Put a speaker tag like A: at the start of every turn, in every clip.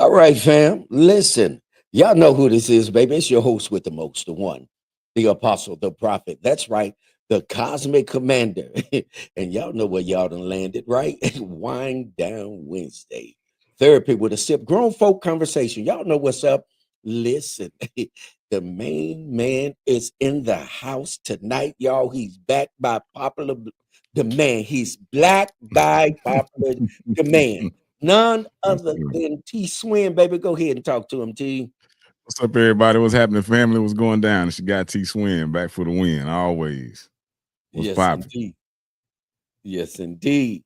A: All right, fam. Listen, y'all know who this is, baby. It's your host with the most, the one, the apostle, the prophet. That's right, the cosmic commander. And y'all know where y'all done landed, right? Wind down Wednesday. Therapy with a sip. Grown folk conversation. Y'all know what's up. Listen, the main man is in the house tonight, y'all. He's back by popular demand. He's black by popular demand. None
B: Yes,
A: other
B: sir.
A: than T Swin, baby. Go ahead and talk to him, T.
B: What's up, everybody? What's happening? Family, what's going down? She got T Swin back for the win, always. What's
A: Yes,
B: popping?
A: indeed. Yes, indeed.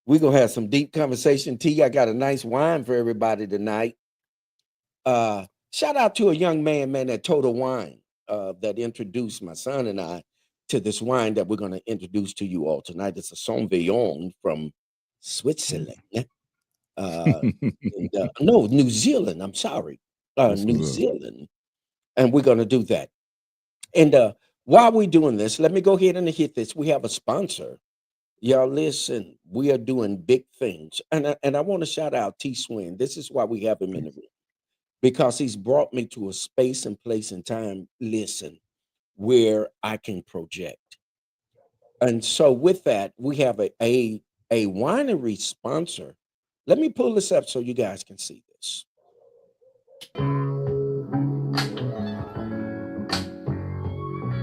A: We're gonna have some deep conversation. T, I got a nice wine for everybody tonight. Shout out to a young man, at Total Wine, that introduced my son and I to this wine that we're gonna introduce to you all tonight. It's a Sauvignon from Switzerland. No, New Zealand. I'm sorry.
B: That's
A: New
B: what's up.
A: Zealand. And we're gonna do that. And while we're doing this, let me go ahead and hit this. We have a sponsor. Y'all listen, we are doing big things. And I want to shout out T Swin. This is why we have him in the room. Because he's brought me to a space and place and time, listen, where I can project. And so with that, we have a winery sponsor. Let me pull this up so you guys can see this.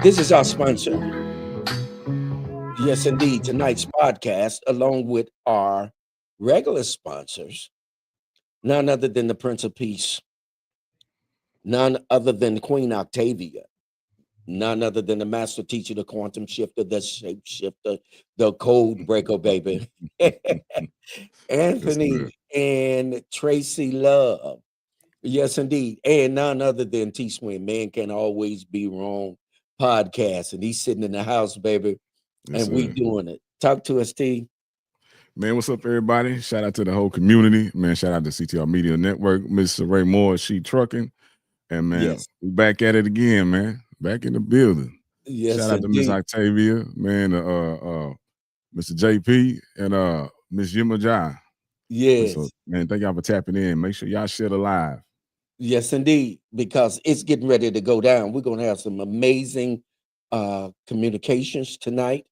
A: This is our sponsor. Yes, indeed. Tonight's podcast, along with our regular sponsors, none other than the Prince of Peace, none other than Queen Octavia, none other than the master teacher, the quantum shifter, the shape shifter, the code breaker, baby.
B: Yes, sir.
A: Anthony and Tracy Love. Yes, indeed. And none other than T Swin. Man can always be wrong podcast. And he's sitting in the house, baby.
B: Yes,
A: And we
B: sir.
A: doing it. Talk to us, T.
B: Man, what's up, everybody? Shout out to the whole community. Man, shout out to CTR Media Network, Mr. Ray Moore, She Trucking. And man,
A: Yes.
B: we back at it again, man. Back in the building.
A: Yes,
B: Shout out to Miss
A: indeed.
B: Octavia, man, Mr. JP, and Miss Yuma Jai. And so,
A: Yes.
B: man, thank y'all for tapping in. Make sure y'all share the live.
A: Yes, indeed. Because it's getting ready to go down. We're gonna have some amazing communications tonight.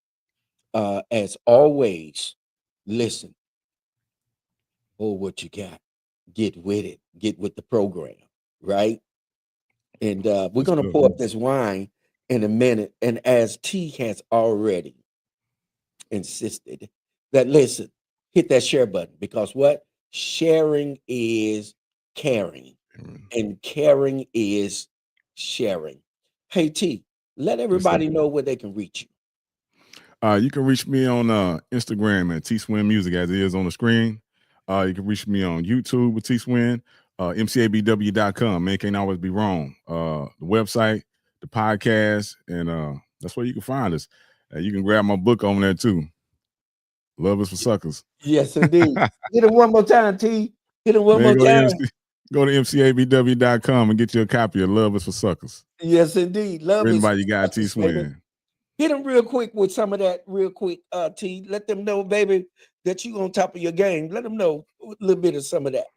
A: As always, listen, hold what you got. Get with it. Get with the program, right? And we're
B: Yes,
A: gonna
B: sir.
A: pour up this wine in a minute. And as T has already insisted that listen, hit that share button because what? Sharing is caring,
B: Amen.
A: and caring is sharing. Hey T, let
B: Yes, sir.
A: everybody know where they can reach you.
B: You can reach me on Instagram at T Swin Music as it is on the screen. You can reach me on YouTube with T Swin, mcabw.com. Man, can't always be wrong. The website, the podcast, and that's where you can find us. You can grab my book on there too. Love is for suckers.
A: Yes, indeed. Hit it one more time, T. Hit it one
B: Man,
A: more time.
B: go to mcabw.com and get you a copy of Love is for Suckers.
A: Yes, indeed. Love
B: Written
A: is
B: by
A: for
B: your guy T
A: suckers, baby.
B: Swin.
A: Hit them real quick with some of that, real quick, T. Let them know, baby, that you on top of your game. Let them know a little bit of some of that.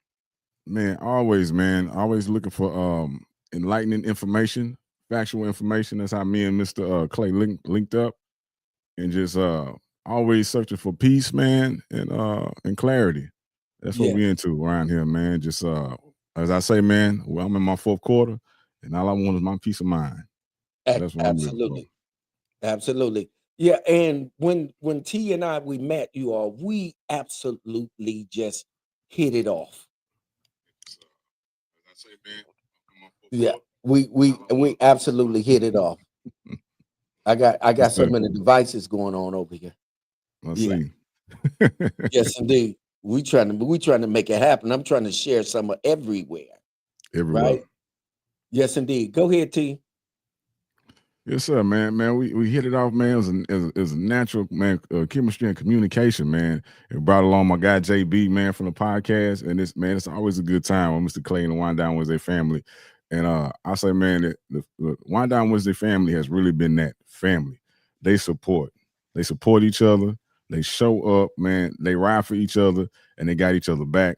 B: Man, always looking for enlightening information, factual information. That's how me and Mr. Clay linked up, and just always searching for peace, man, and clarity. That's what
A: Yeah,
B: we into around here, man. Just as I say, man, well, I'm in my fourth quarter, and all I want is my peace of mind. So that's what I'm living for.
A: absolutely, absolutely. Yeah, and when T and I we met, you all, we absolutely just hit it off.
B: So, as I say, man, I'm in my fourth
A: Yeah,
B: quarter.
A: we absolutely hit it off. I
B: Yes,
A: got so
B: sir.
A: many devices going on over here.
B: I
A: Yeah,
B: see.
A: yes, indeed. We trying to make it happen. I'm trying to share some of everywhere,
B: Everywhere.
A: right? Yes, indeed. Go ahead, T.
B: Yes, sir, man. Man, we hit it off, man. It was a natural, man, chemistry and communication, man. It brought along my guy JB, man, from the podcast, and it's always a good time with Mr. Clay and the Wind Down Wednesday family. And I say, man, that the Wind Down Wednesday family has really been that family. They support each other, they show up, man. They ride for each other, and they got each other back.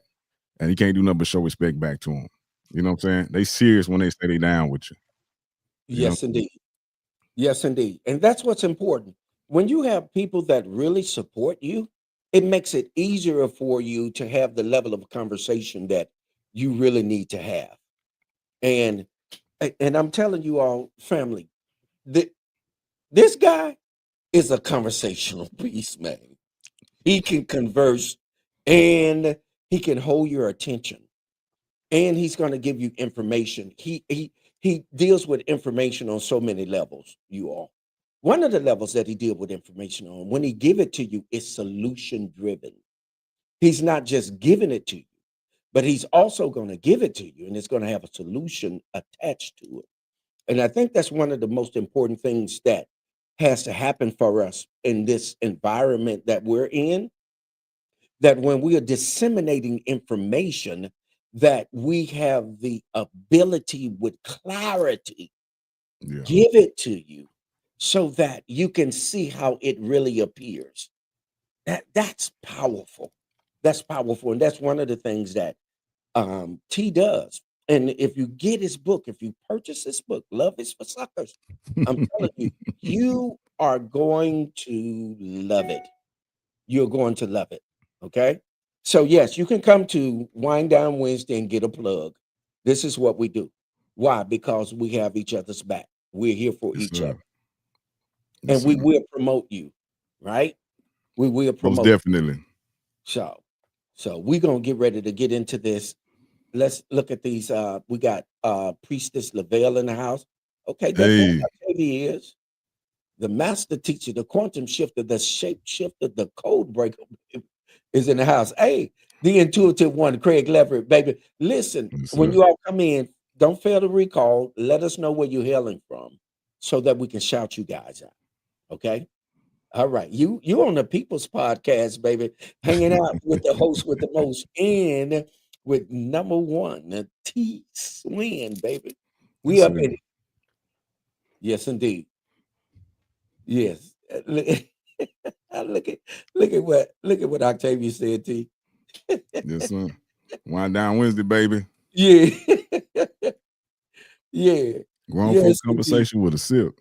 B: and you can't do nothing but show respect back to them. You know what I'm saying? They serious when they say they down with you. You know?
A: Yes, indeed. Yes, indeed. And that's what's important. When you have people that really support you, it makes it easier for you to have the level of conversation that you really need to have. And and I'm telling you all, family, this guy is a conversational beast, man. He can converse and he can hold your attention and he's going to give you information. He deals with information on so many levels, you all. One of the levels that he deals with information on, when he give it to you, is solution driven. He's not just giving it to you, but he's also going to give it to you and it's going to have a solution attached to it. And I think that's one of the most important things that has to happen for us in this environment that we're in, that when we are disseminating information, that we have the ability with clarity
B: Yeah.
A: give it to you so that you can see how it really appears. That's powerful. That's powerful. And that's one of the things that T does. And if you get his book, if you purchase this book, Love is for Suckers, I'm telling you, you are going to love it. You're going to love it. Okay. So, yes, you can come to Wind Down Wednesday and get a plug. This is what we do. Why? Because we have each other's back. We're here for
B: Yes,
A: each other.
B: sir. Yes,
A: And we
B: sir.
A: will promote you, right? We will
B: Most
A: promote.
B: definitely.
A: So we're gonna get ready to get into this. Let's look at these. We got Priestess Lavelle in the house. Okay, that man
B: Hey,
A: Octavia is the master teacher, the quantum shifter, the shape shifter, the code breaker is in the house. Hey, the intuitive one, Craig Leverett, baby. Listen,
B: yes,
A: when
B: sir.
A: you all come in, don't fail to recall. Let us know where you're hailing from, so that we can shout you guys out. Okay. All right. You on the People's Podcast, baby, hanging out with the host with the most and with number one, the T Swin, baby. We
B: Yes,
A: up
B: sir.
A: in it. Yes, indeed. Yes. Look at look at what Octavia said, T.
B: Yes, sir. Wind Down Wednesday, baby.
A: Yeah. Yeah.
B: Grown folk
A: Yes, indeed.
B: conversation with a sip.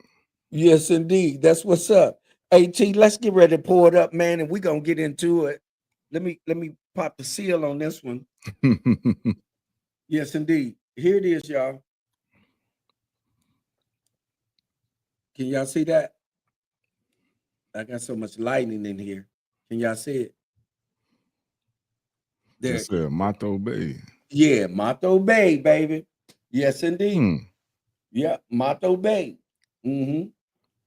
A: Yes, indeed. That's what's up. Hey T, let's get ready to pour it up, man, and we're gonna get into it. Let me pop the seal on this one. Yes, indeed. Here it is, y'all. Can y'all see that? I got so much lightning in here. Can y'all see it? There.
B: Yes, sir. Mato Bay.
A: Yeah, Mato Bay, baby. Yes, indeed.
B: Hmm.
A: Yeah, Mato Bay. Mm-hmm.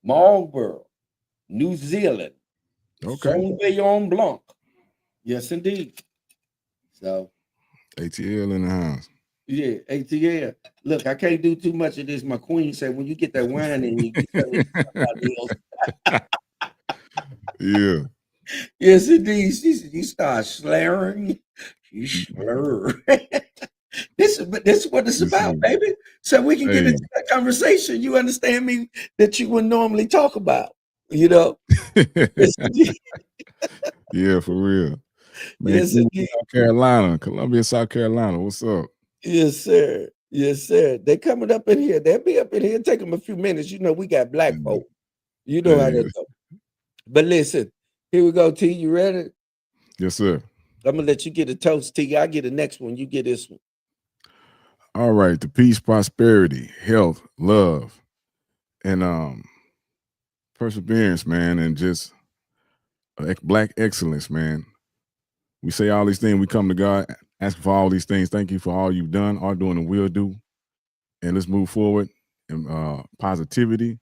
A: Marlborough, New Zealand.
B: Okay.
A: Sauvignon Blanc. Yes, indeed. So,
B: ATL in the house.
A: yeah, ATL. Look, I can't do too much of this. My queen said, when you get that wine in you tell me somebody else.
B: Yeah.
A: Yes, indeed. She said, you start slurring. You slur. This is what it's
B: Yes,
A: about,
B: sir.
A: baby. So we can get
B: Hey.
A: into that conversation. You understand me that you would normally talk about, you know? Yes, indeed.
B: Yeah, for real. Man,
A: Yes,
B: Cleveland,
A: indeed.
B: South Carolina, Columbia, South Carolina. What's up?
A: Yes, sir. Yes, sir. They coming up in here. They'll be up in here. Take them a few minutes. You know, we got black
B: Mm,
A: folk. You know how that
B: Hey,
A: go. But listen, here we go, T. You ready?
B: yes, sir.
A: I'm gonna let you get a toast, T. I get the next one. You get this one.
B: All right. The peace, prosperity, health, love, and perseverance, man, and just black excellence, man. We say all these things. We come to God, asking for all these things. Thank you for all you've done, are doing, and will do. And let's move forward in positivity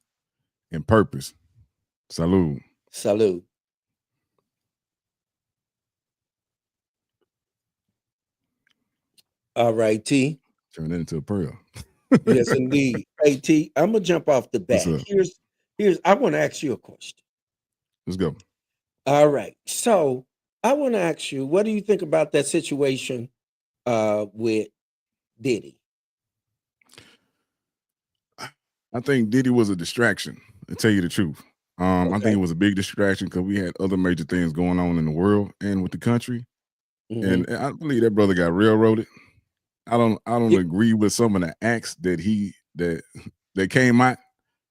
B: and purpose. Salud.
A: Salute. All right, T.
B: Turn that into a prayer.
A: Yes, indeed. Hey, T, I'm gonna jump off the
B: What's
A: bat.
B: up?
A: Here's I want to ask you a question.
B: Let's go.
A: All right. So I want to ask you, what do you think about that situation with Diddy?
B: I think Diddy was a distraction, to tell you the truth. I think
A: Okay.
B: it was a big distraction because we had other major things going on in the world and with the country.
A: Mhm.
B: and I believe that brother got railroaded. I don't
A: Yeah,
B: agree with some of the acts that came out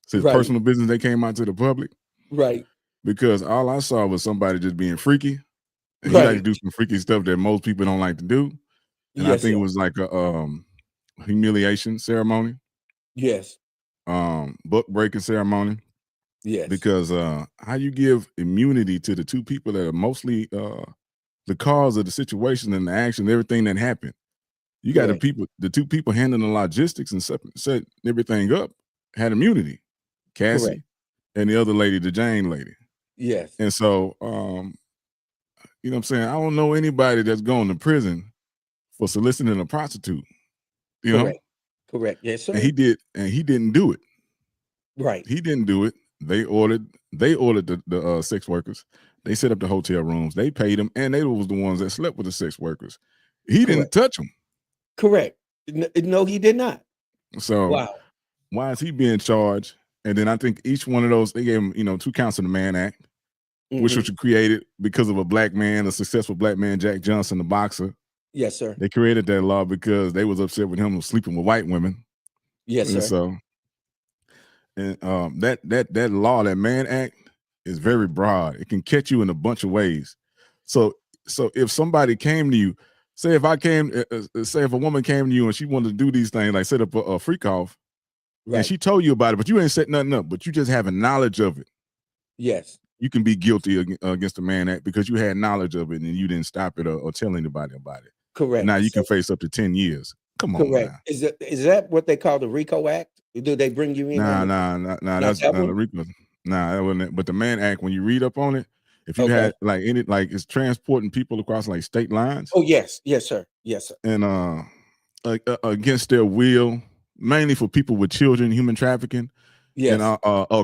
B: to his
A: right,
B: personal business. They came out to the public
A: right,
B: because all I saw was somebody just being freaky, and he liked to
A: right.
B: do some freaky stuff that most people don't like to do. And I
A: Yes,
B: think it
A: sir.
B: was like a humiliation ceremony,
A: Yes,
B: book breaking ceremony.
A: yes.
B: Because how you give immunity to the two people that are mostly the cause of the situation and the action, everything that happened. You got
A: Correct,
B: the two people handling the logistics and set everything up had immunity,
A: correct.
B: Cassie and the other lady, the Jane lady.
A: Yes,
B: And so, you know what I'm saying? I don't know anybody that's going to prison for soliciting a prostitute, you know?
A: correct, correct. Yes,
B: And
A: sir.
B: he didn't do it.
A: Right,
B: He didn't do it. They ordered the sex workers. They set up the hotel rooms. They paid them, and they was the ones that slept with the sex workers. He didn't
A: correct,
B: touch them.
A: correct. No, he did not.
B: So
A: Wow.
B: why is he being charged? And then I think each one of those they gave him, 2 counts of the Mann Act, which
A: Mhm.
B: was created because of a black man, a successful black man, Jack Johnson, the boxer.
A: Yes, sir.
B: They created that law because they was upset with him sleeping with white women,
A: Yes,
B: and
A: sir.
B: so and that law, that Mann Act, is very broad. It can catch you in a bunch of ways. So if somebody came to you, say if a woman came to you and she wanted to do these things like set up a freak off, and
A: Right.
B: she told you about it, but you ain't set nothing up, but you just having knowledge of it,
A: Yes,
B: you can be guilty against the Mann Act because you had knowledge of it and you didn't stop it or tell anybody about it.
A: correct.
B: Now you can
A: So
B: face up to 10 years. Come on
A: correct.
B: now.
A: Is that what they call the RICO Act? Do they bring you in on
B: Nah,
A: the
B: nah, nah, nah.
A: not
B: That's
A: that
B: not
A: one?
B: the RICO. Nah, that wasn't it. But the Mann Act, when you read up on it, if you
A: Okay.
B: had like any like it's transporting people across like state lines
A: Oh, yes. Yes, sir. Yes, sir.
B: and against their will, mainly for people with children, human trafficking, and
A: Yes.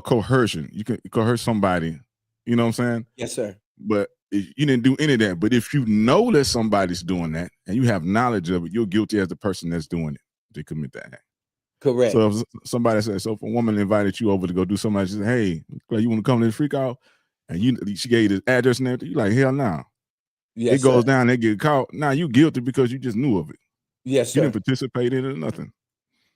B: coercion. You can coerce somebody. You know what I'm saying?
A: Yes, sir.
B: But if you didn't do any of that. But if you know that somebody's doing that and you have knowledge of it, you're guilty as the person that's doing it. They commit that act.
A: Correct.
B: So if somebody says, so if a woman invited you over to go do something, she said, hey, you want to come to the freak out? And she gave you the address and everything, you like, hell no. It
A: Yes, sir.
B: goes down, they get caught. Now you guilty because you just knew of it.
A: Yes,
B: You didn't
A: sir.
B: participate in it or nothing.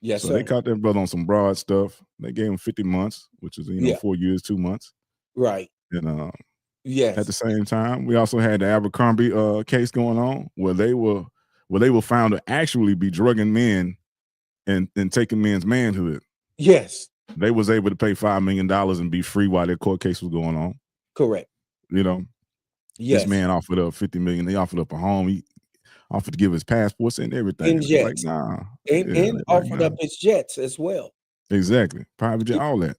A: Yes,
B: So they
A: sir.
B: caught that brother on some broad stuff. They gave him 50 months, which is,
A: Yeah.
B: 4 years, 2 months.
A: Right.
B: And at the
A: Yes.
B: same time, we also had the Abercrombie case going on where they were found to actually be drugging men and taking men's manhood.
A: Yes.
B: They was able to pay $5 million and be free while their court case was going on.
A: Correct.
B: You know, this
A: Yes.
B: man offered up $50 million. They offered up a home. He offered to give his passports and everything.
A: And
B: And they like,
A: jets.
B: nah.
A: And
B: Yeah,
A: and
B: they like,
A: offered
B: nah.
A: up his jets as well.
B: Exactly. Private jet,
A: Y-
B: all that.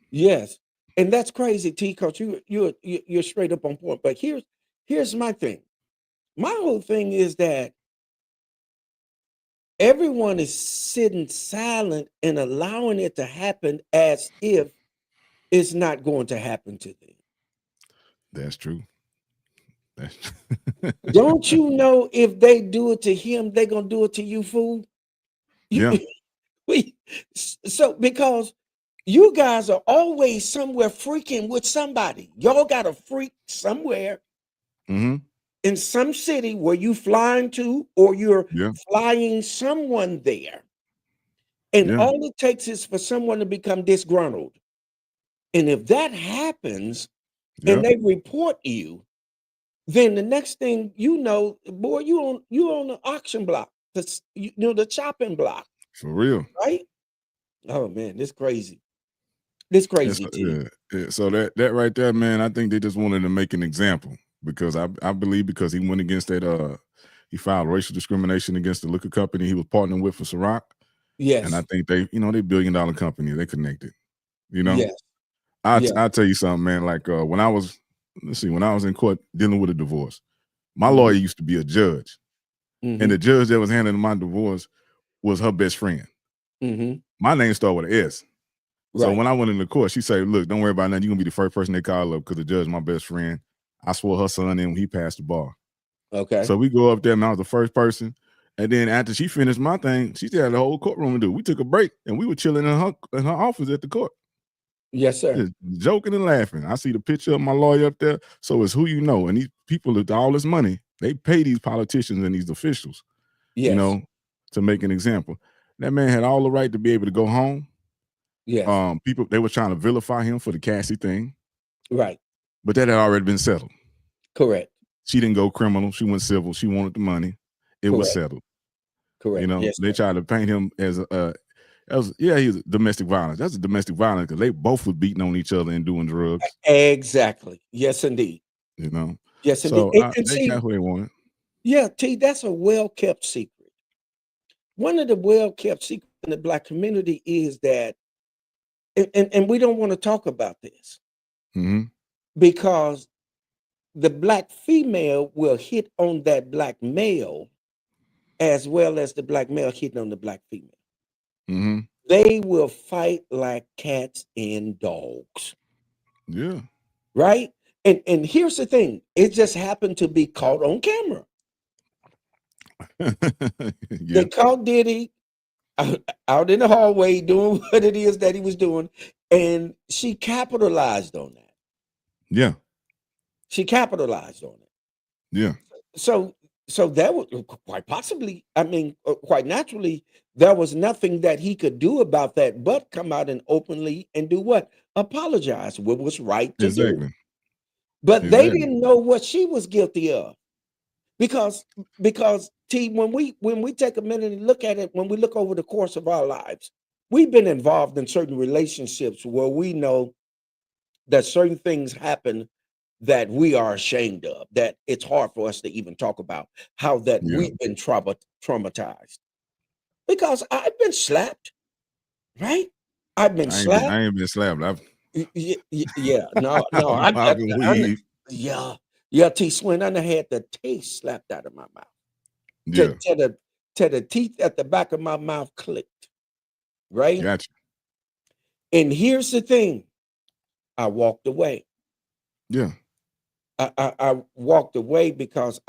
A: Yes. And that's crazy, T, because you're straight up on point. But here's my thing. My whole thing is that everyone is sitting silent and allowing it to happen as if it's not going to happen to them.
B: That's true. That's
A: Don't you know if they do it to him, they're gonna do it to you, fool? You,
B: yeah.
A: so because you guys are always somewhere freaking with somebody. Y'all got a freak somewhere
B: Mm-hmm.
A: in some city where you flying to, or you're
B: Yeah.
A: flying someone there. And
B: Yeah.
A: all it takes is for someone to become disgruntled. And if that happens
B: Yeah.
A: and they report you, then the next thing you know, boy, you on the auction block, the chopping block,
B: For real.
A: right? Oh man, this crazy. This
B: Yes,
A: crazy, T.
B: yeah. So that right there, man, I think they just wanted to make an example because I believe because he went against that he filed racial discrimination against the liquor company he was partnering with for Ciroc. And I
A: Yes,
B: think they $1 billion company, they connected, you know.
A: yes, yes.
B: I'll tell you something, man. Like when I was in court dealing with a divorce, my
A: Hmm.
B: lawyer used to be a judge. And
A: Hmm.
B: the judge that was handling my divorce was her best friend.
A: Hmm.
B: My name started with an S. So
A: Right.
B: when I went into court, she said, look, don't worry about nothing. You're gonna be the first person they call up because the judge is my best friend. I swore her son in when he passed the bar.
A: Okay.
B: So we go up there and I was the first person. And then after she finished my thing, she still had the whole courtroom to do. We took a break and we were chilling in her office at the court.
A: Yes, sir.
B: Just joking and laughing. I see the picture of my lawyer up there. So it's who you know. And these people with all this money They pay these politicians and these officials, you
A: Yes.
B: know, to make an example. That man had all the right to be able to go home.
A: Yes.
B: People, they were trying to vilify him for the Cassie thing,
A: Right.
B: but that had already been settled.
A: Correct.
B: She didn't go criminal. She went civil. She wanted the money. It was
A: Correct.
B: settled.
A: Correct.
B: You know,
A: Yes,
B: they
A: sir.
B: tried to paint him as he's domestic violence. That's a domestic violence because they both were beating on each other and doing drugs.
A: Exactly. Yes, indeed.
B: You know,
A: Yes, indeed.
B: so
A: And
B: they
A: see,
B: got what they wanted.
A: yeah, T, that's a well-kept secret. One of the well-kept secrets in the Black community is that, and we don't want to talk about this
B: Hmm.
A: because the Black female will hit on that Black male as well as the Black male hitting on the Black female.
B: Hmm.
A: They will fight like cats and dogs,
B: Yeah.
A: right? And here's the thing, it just happened to be caught on camera.
B: Yeah.
A: They caught Diddy out in the hallway doing what it is that he was doing, and she capitalized on that.
B: Yeah.
A: She capitalized on it.
B: Yeah.
A: So that was quite possibly, I mean, quite naturally, there was nothing that he could do about that but come out and openly and do what? Apologize, what was right to do.
B: Exactly.
A: But they
B: Exactly.
A: didn't know what she was guilty of. Because T, when we take a minute and look at it, when we look over the course of our lives, we've been involved in certain relationships where we know that certain things happen that we are ashamed of, that it's hard for us to even talk about, how that
B: Yeah.
A: we've been traumatized. Because I've been slapped, right? I've been slapped.
B: I ain't been slapped. I've
A: Yeah, no,
B: I've been weed.
A: yeah, T Swin, I done had the taste slapped out of my mouth.
B: Yeah.
A: To the teeth at the back of my mouth clicked, right?
B: Gotcha.
A: And here's the thing, I walked away.
B: Yeah.
A: I walked away because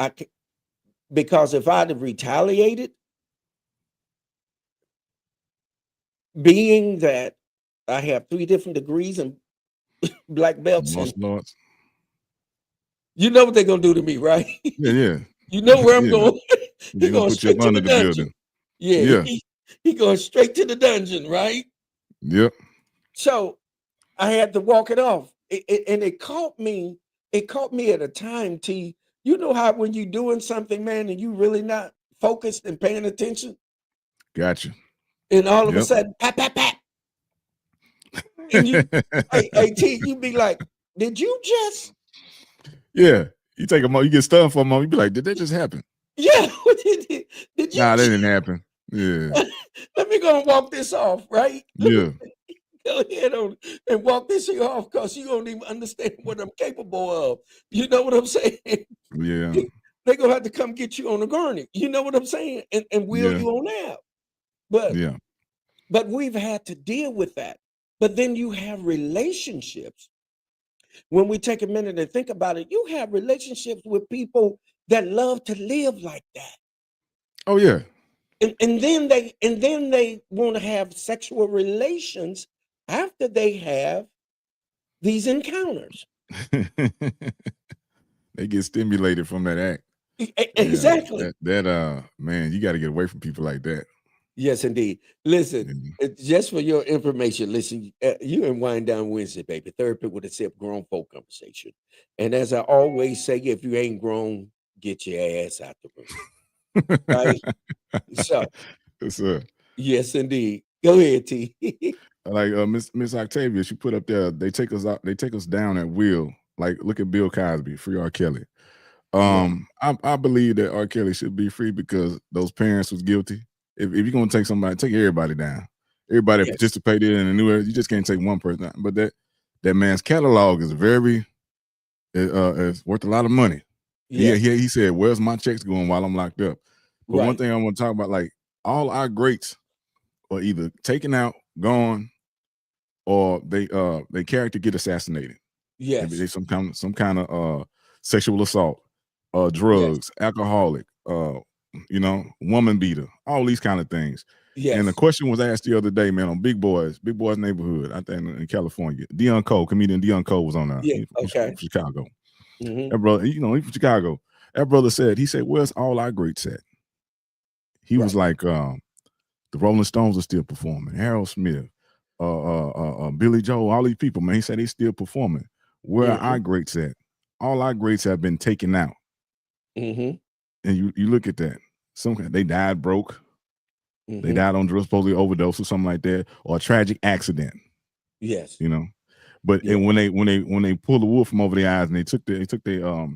A: because if I'd have retaliated, being that I have 3 different degrees and black belts, and
B: Martial arts.
A: you know what they're gonna do to me, right?
B: Yeah. Yeah.
A: You know where I'm
B: Yeah.
A: going. He
B: They're gonna
A: going
B: put you up
A: straight to
B: under
A: the
B: the
A: dungeon.
B: building.
A: Yeah,
B: Yeah.
A: he going straight to the dungeon, right?
B: Yep.
A: So I had to walk it off. And it caught me at a time, T. You know how when you're doing something, man, and you really not focused and paying attention,
B: Gotcha.
A: and all of a
B: Yep.
A: sudden, pat, pat, pat. And you, hey, T, you be like, did you just?
B: Yeah. You take a moment, you get stunned for a moment, you be like, did that just happen?
A: Yeah, did you?
B: Nah, that didn't happen. Yeah.
A: Let me go and walk this off, right? Let
B: Yeah.
A: me go ahead on and walk this here off because you don't even understand what I'm capable of. You know what I'm saying?
B: Yeah.
A: They're gonna have to come get you on the gurney. You know what I'm saying? And wheel
B: Yeah.
A: you on out. But
B: Yeah.
A: but we've had to deal with that. But then you have relationships. When we take a minute and think about it, you have relationships with people that love to live like that.
B: Oh yeah.
A: And then they want to have sexual relations after they have these encounters.
B: They get stimulated from that act.
A: Exactly.
B: Yeah, that man, you got to get away from people like that.
A: Yes, indeed. Listen, just for your information, listen, you in Wind Down Wednesday, baby. Therapy with a sip, grown folk conversation. And as I always say, if you ain't grown, get your ass out the room. Right? So,
B: Yes, sir.
A: yes, indeed. Go ahead, T.
B: Like Miss Octavia, she put up there, they take us down at will. Like, look at Bill Cosby, free R. Kelly. I believe that R. Kelly should be free because those parents was guilty. If you're gonna take somebody, take everybody down. Everybody that participated in the new era, you just can't take one person down. But that man's catalog is it's worth a lot of money. Yeah, he said, "Where's my checks going while I'm locked up?" But one thing I want to talk about, like all our greats are either taken out, gone, or they character get assassinated.
A: Yes.
B: Maybe they some kind of sexual assault, drugs, alcoholic, woman beater, all these kind of things.
A: Yes.
B: And the question was asked the other day, man, on Big Boys Neighborhood, I think in California. Comedian Dion Cole was on there.
A: Yeah,
B: He's from Chicago.
A: Mm-hmm.
B: That brother, he's from Chicago. that brother said, he said, "Where's all our greats at?" He was
A: Right.
B: like, the Rolling Stones are still performing. Harold Smith, Billy Joel, all these people, man. He said they still performing. Where are
A: Mm-hmm.
B: our greats at? All our greats have been taken out.
A: Mm-hmm.
B: And you look at that. They died broke. They
A: Mm-hmm.
B: died on drugs, supposedly overdose or something like that, or a tragic accident.
A: Yes.
B: You know. But
A: Yeah.
B: and when they pulled the wool from over their eyes and they took their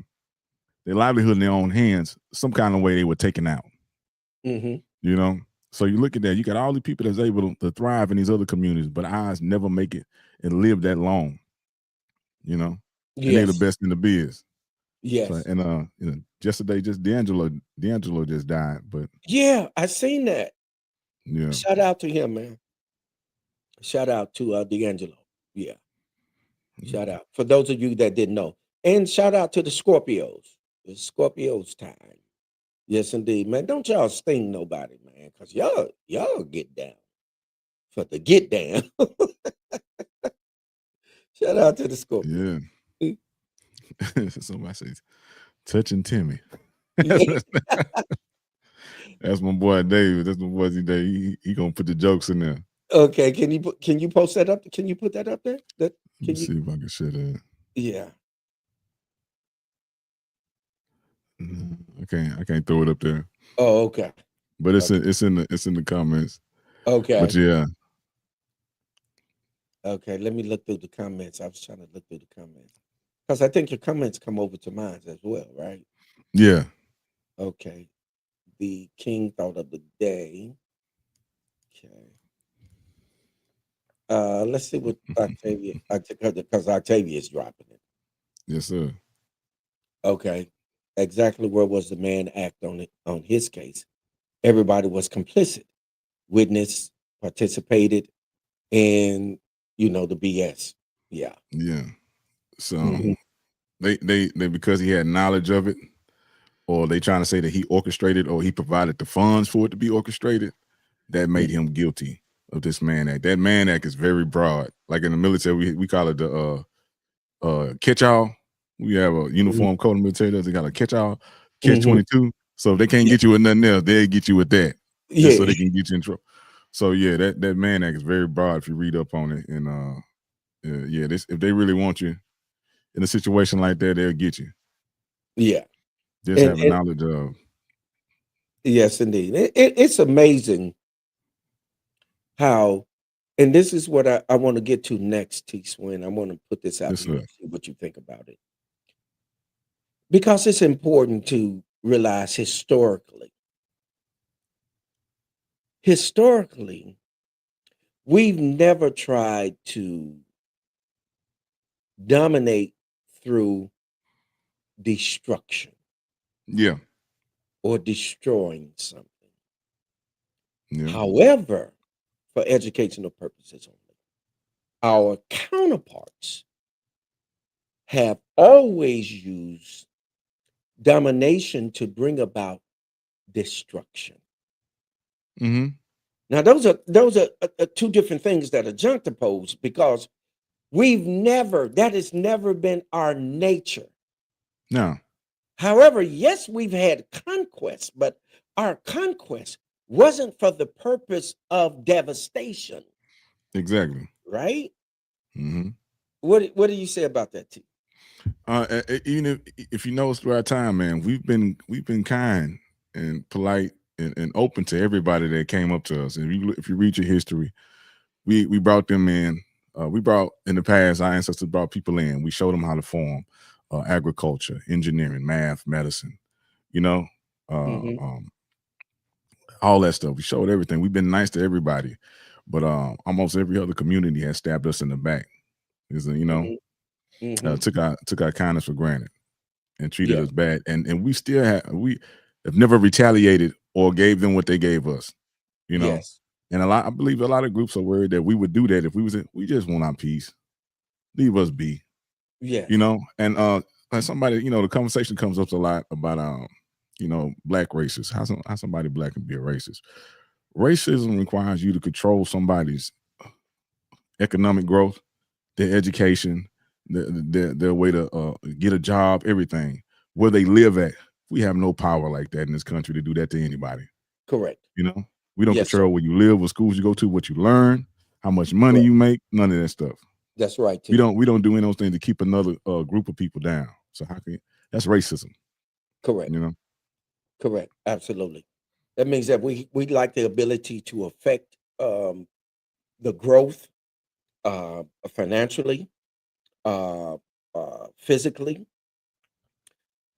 B: livelihood in their own hands, some kind of way they were taken out.
A: Mm-hmm.
B: You know. So you look at that, you got all the people that's able to thrive in these other communities, but ours never make it and live that long. You know, and they're the
A: Yes.
B: best in the biz. So
A: Yes.
B: and yesterday just D'Angelo just died, but
A: Yeah, I seen that.
B: yeah,
A: Shout out to him, man. Shout out to D'Angelo. Yeah. Shout out. For those of you that didn't know. And shout out to the Scorpios. The Scorpios time. Yes, indeed, man. Don't y'all sting nobody, man, because y'all get down for the get down. Shout out to the Scorpios.
B: yeah. Somebody says touching Timmy.
A: Yeah.
B: That's my boy David. That's my boy today. He gonna put the jokes in there.
A: Okay. Can you post that up? Can you put that up there?
B: Let me
A: Can you?
B: see if I can share that.
A: Yeah.
B: I can't throw it up there.
A: Oh, okay.
B: But it's
A: Okay.
B: in the comments. But
A: Okay.
B: yeah.
A: Okay. Let me look through the comments. I was trying to look through the comments because I think your comments come over to mine as well, right?
B: Yeah.
A: Okay. The king thought of the day. Okay. Let's see what Octavia, because Octavia is dropping it.
B: Yes, sir.
A: Okay. Exactly where was the man act on it on his case? Everybody was complicit, witness, participated, and the BS. Yeah.
B: Yeah. So
A: Mhm.
B: they because he had knowledge of it, or they trying to say that he orchestrated or he provided the funds for it to be orchestrated, that made him guilty of this Mann Act. That Mann Act is very broad. Like in the military, we call it the catch-all. We have a
A: Mhm.
B: uniform code in the military. They got a catch-all, catch
A: Mhm.
B: 22. So if they can't
A: Yeah.
B: get you with nothing else, they'll get you with that. Just so
A: Yeah.
B: they can get you in trouble. So yeah, that Mann Act is very broad if you read up on it. And if they really want you in a situation like that, they'll get you.
A: Yeah.
B: Just
A: And,
B: having
A: and
B: knowledge of.
A: yes, indeed. It's amazing how, and this is what I want to get to next, T Swin. I want to put this out
B: Yes,
A: here
B: sir.
A: and see what you think about it. Because it's important to realize historically, we've never tried to dominate through destruction
B: Yeah.
A: or destroying something.
B: Yeah.
A: However, for educational purposes only, our counterparts have always used domination to bring about destruction.
B: Mm-hmm.
A: Now, those are two different things that are juxtaposed because that has never been our nature.
B: No.
A: However, yes, we've had conquest, but our conquest wasn't for the purpose of devastation,
B: Exactly.
A: right?
B: Mm-hmm.
A: What do you say about that, T?
B: Even if you notice throughout time, man, we've been kind and polite and open to everybody that came up to us. And if you read your history, we brought them in. We brought in the past, our ancestors brought people in. We showed them how to farm, agriculture, engineering, math, medicine. You know, uh,
A: Mhm,
B: um, all that stuff. We showed everything. We've been nice to everybody, but almost every other community has stabbed us in the back. Is
A: mhm, mhm.
B: took our kindness for granted and treated
A: Yeah.
B: us bad, and we have never retaliated or gave them what they gave us. You know,
A: Yes.
B: and I believe a lot of groups are worried that we would do that if we just want our peace. Leave us be. You
A: Yes.
B: know, and somebody, the conversation comes up a lot about black racists. How somebody black can be a racist. Racism requires you to control somebody's economic growth, their education, their way to get a job, everything, where they live at. We have no power like that in this country to do that to anybody.
A: Correct.
B: You know, we don't
A: Yes, sir.
B: control where you live, what schools you go to, what you learn, how much money
A: Correct.
B: you make, none of that stuff.
A: That's right,
B: We
A: T.
B: don't do any of those things to keep another group of people down. So how can that's racism,
A: Correct.
B: you know?
A: Correct. Absolutely. That means that we like the ability to affect the growth financially, uh, physically,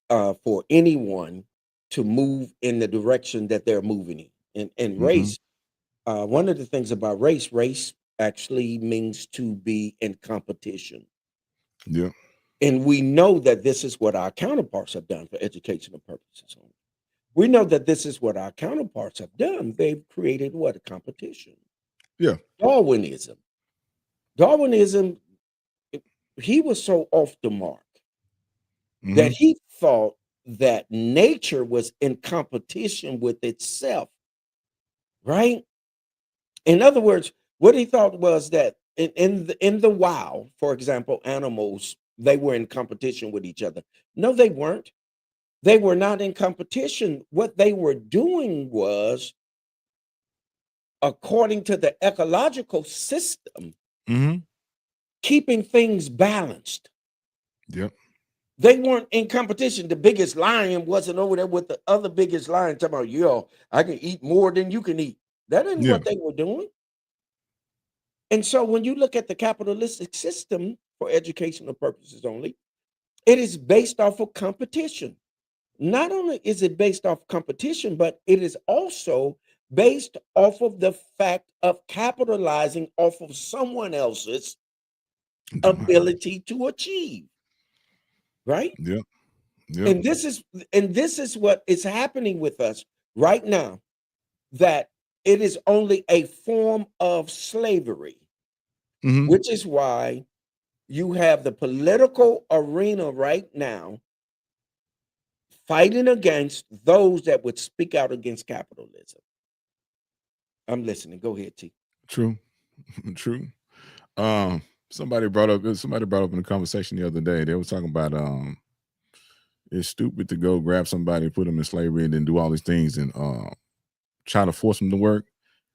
A: for anyone to move in the direction that they're moving in. And
B: hmm
A: race, one of the things about race actually means to be in competition.
B: Yeah.
A: And we know that this is what our counterparts have done for educational purposes only. We know that this is what our counterparts have done. They've created what? A competition.
B: Yeah.
A: Darwinism. Darwinism, he was so off the mark that
B: hmm
A: he thought that nature was in competition with itself, right? In other words, what he thought was that in the wild, for example, animals, they were in competition with each other. No, they weren't. They were not in competition. What they were doing was, according to the ecological system,
B: hmm
A: keeping things balanced.
B: Yep.
A: They weren't in competition. The biggest lion wasn't over there with the other biggest lion talking about, yo, I can eat more than you can eat. That isn't
B: Yeah.
A: what they were doing. And so when you look at the capitalistic system for educational purposes only, it is based off of competition. Not only is it based off competition, but it is also based off of the fact of capitalizing off of someone else's ability to achieve, right?
B: Yep. Yep.
A: And this is what is happening with us right now, that it is only a form of slavery,
B: hmm
A: which is why you have the political arena right now fighting against those that would speak out against capitalism. I'm listening. Go ahead, T.
B: True. True. Um, somebody brought up in the conversation the other day. They were talking about it's stupid to go grab somebody, put them in slavery, and then do all these things and try to force them to work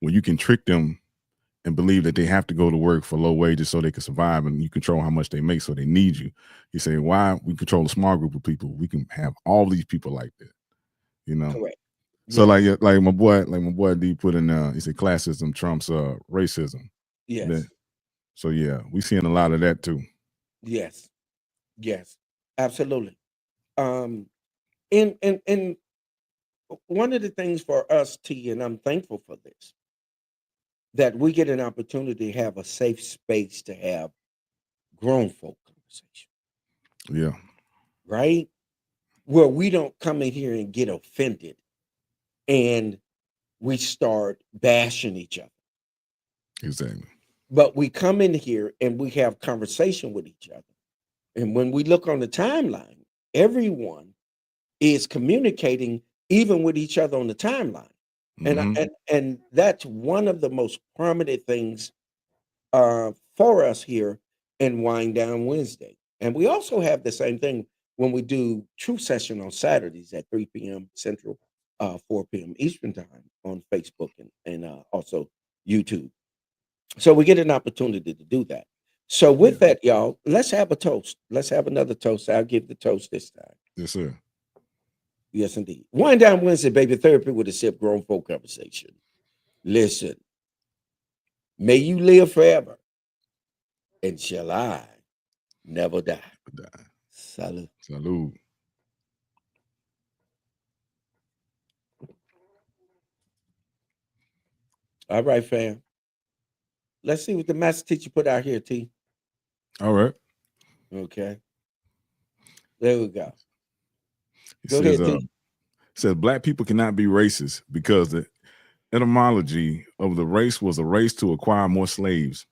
B: when you can trick them and believe that they have to go to work for low wages so they can survive, and you control how much they make, so they need you. You say, why we control a small group of people? We can have all these people like that, you know.
A: Correct.
B: So
A: Yes.
B: like my boy D put in he said classism trumps racism. That
A: Yes.
B: so yeah, we seeing a lot of that too.
A: Yes. Yes. Absolutely. Um, and one of the things for us, T, and I'm thankful for this, that we get an opportunity to have a safe space to have grown folk conversation,
B: Yeah,
A: right? Where we don't come in here and get offended and we start bashing each other.
B: exactly.
A: But we come in here and we have conversation with each other. And when we look on the timeline, everyone is communicating even with each other on the timeline.
B: hmm
A: And that's one of the most prominent things for us here in Wind Down Wednesday. And we also have the same thing when we do True Session on Saturdays at 3 p.m. Central, 4 p.m. Eastern Time on Facebook and also YouTube. So we get an opportunity to do that. So
B: Yeah.
A: with that, y'all, let's have a toast. Let's have another toast. I'll give the toast this time.
B: Yes, sir.
A: Yes, indeed. Wind Down Wednesday, baby. Therapy with a sip, grown folk conversation. Listen, may you live forever, and shall I never die. Salute.
B: Salute.
A: All right, fam. Let's see what the master teacher put out here, T.
B: All right.
A: Okay. There we go.
B: It
A: Go
B: says
A: ahead, T.
B: says black people cannot be racist because the etymology of the race was a race to acquire more slaves.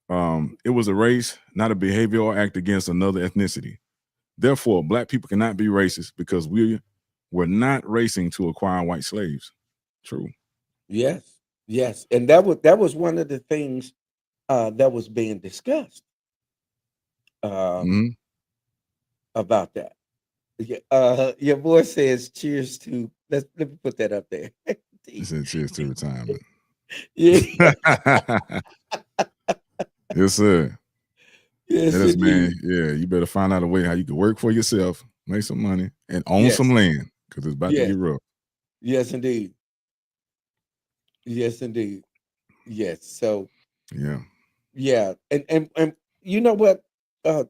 B: It was a race, not a behavioral act against another ethnicity. Therefore, black people cannot be racist because we were not racing to acquire white slaves. True.
A: Yes. Yes. And that was one of the things that was being discussed um,
B: hmm
A: about that. Yeah, your boy says cheers to. Let me put that up there.
B: He said, cheers to retirement.
A: Yeah,
B: Yes, sir.
A: yes,
B: That is, man.
A: indeed.
B: Yeah, you better find out a way how you can work for yourself, make some money, and own some
A: Yes,
B: land because it's about to
A: yes,
B: get rough.
A: yes, indeed. Yes, indeed. Yes. So
B: Yeah.
A: yeah, and you know what,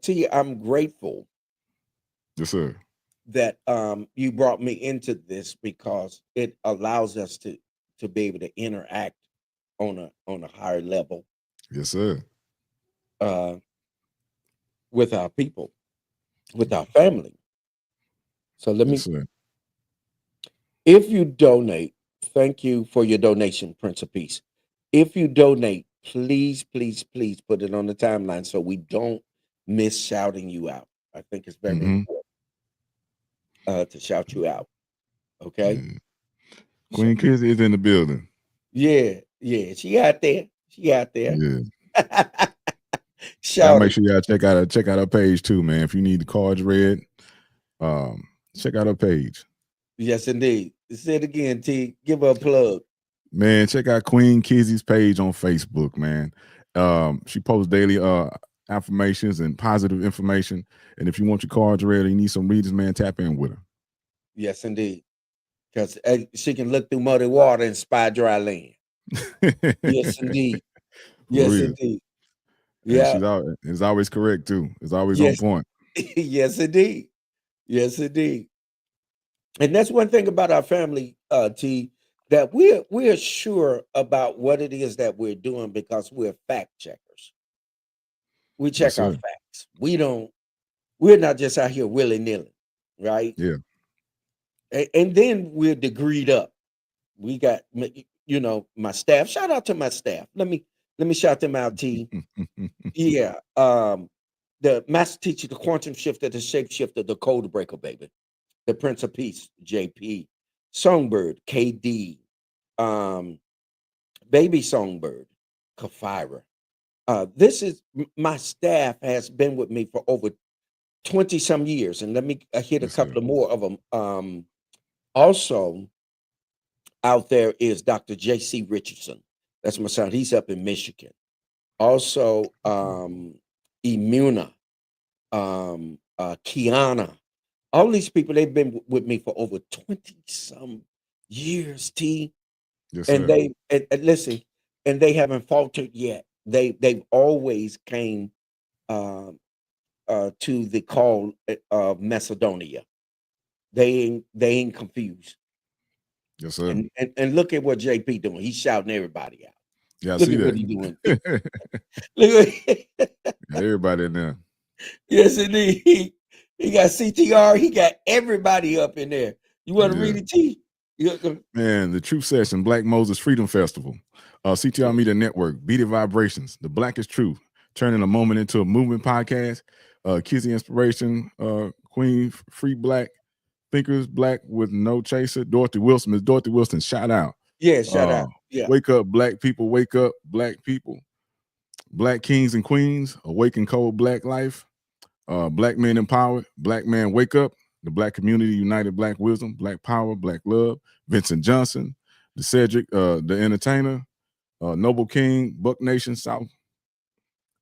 A: T, I'm grateful
B: Yes, sir.
A: that you brought me into this because it allows us to be able to interact on a higher level
B: Yes, sir.
A: uh with our people, with our family. So let
B: Yes,
A: me,
B: sir.
A: if you donate, thank you for your donation, Prince of Peace. If you donate, please, please, please put it on the timeline so we don't miss shouting you out. I think it's very
B: Mm-hmm.
A: important to shout you out. Okay.
B: Yeah.
A: So
B: Queen Kids is in the building.
A: yeah, yeah, she out there. She out there.
B: Yeah. Y'all make
A: Shouting.
B: sure y'all check out our page too, man. If you need the cards read, um, check out our page.
A: Yes, indeed. Say it again, T. Give her a plug.
B: Man, check out Queen Kizzy's page on Facebook, man. She posts daily affirmations and positive information. And if you want your cards read, you need some readers, man, tap in with her.
A: Yes, indeed. Because she can look through muddy water and spy dry land. Yes, indeed.
B: For
A: Yes,
B: real.
A: indeed.
B: And
A: Yeah.
B: it's always correct too. It's always on
A: Yes.
B: point.
A: Yes, indeed. Yes, indeed. And that's one thing about our family, T, that we're sure about what it is that we're doing because we're fact checkers. We
B: Yes,
A: check our
B: sir.
A: facts. We're not just out here willy-nilly, right?
B: Yeah.
A: And then we're degreed up. We got my staff. Shout out to my staff. Let me shout them out, T. Yeah. The master teacher, the quantum shifter, the shapeshifter, the code breaker, baby. The Prince of Peace, JP. Songbird, KD. Um, Baby Songbird, Kafira. This is my staff has been with me for over 20 some years. And let me hit a
B: Yes, sir.
A: couple of more of them. Also out there is Dr. JC Richardson. That's my son. He's up in Michigan. Also, Imuna, Kiana. All these people, they've been with me for over 20 some years, T.
B: Yes,
A: And
B: sir.
A: and listen, and they haven't faltered yet. They've always came um to the call of Macedonia. They ain't confused.
B: Yes, sir.
A: And look at what JP doing. He's shouting everybody out.
B: Yeah, I
A: Look
B: see
A: at what
B: that.
A: he's doing. Look at
B: Everybody in there.
A: yes, indeed. He got CTR. He got everybody up in there. You want to
B: Yeah.
A: read it, T?
B: Man, the Truth Session, Black Moses Freedom Festival, CTR Media Network, Beat It Vibrations, The Blackest Truth, Turning a Moment into a Movement podcast, Kizzy Inspiration, Queen Free Black Thinkers, Black with No Chaser, Dorothy Wilson. Miss Dorothy Wilson, shout out.
A: Yeah, shout out. Yeah.
B: Wake up, Black people, wake up, Black people. Black Kings and Queens, Awaken Cold Black Life, Black Men Empowered, Black Man Wake Up, The Black Community United Black Wisdom, Black Power, Black Love, Vincent Johnson, the Cedric, the Entertainer, Noble King, Buck Nation South,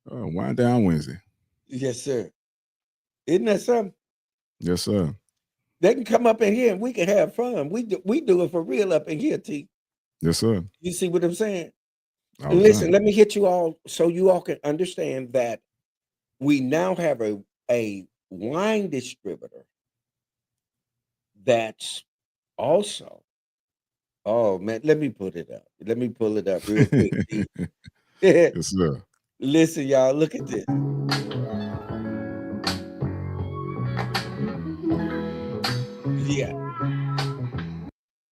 B: Wind Down Wednesday.
A: Yes, sir. Isn't that something?
B: Yes, sir.
A: They can come up in here and we can have fun. We do it for real up in here, T.
B: Yes, sir.
A: You see what I'm saying?
B: All the
A: Listen,
B: time.
A: let me hit you all so you all can understand that we now have a wine distributor that's also. Oh man, let me put it up. Let me pull it up real quick. T.
B: Yes, sir.
A: Listen, y'all, look at this. Yeah,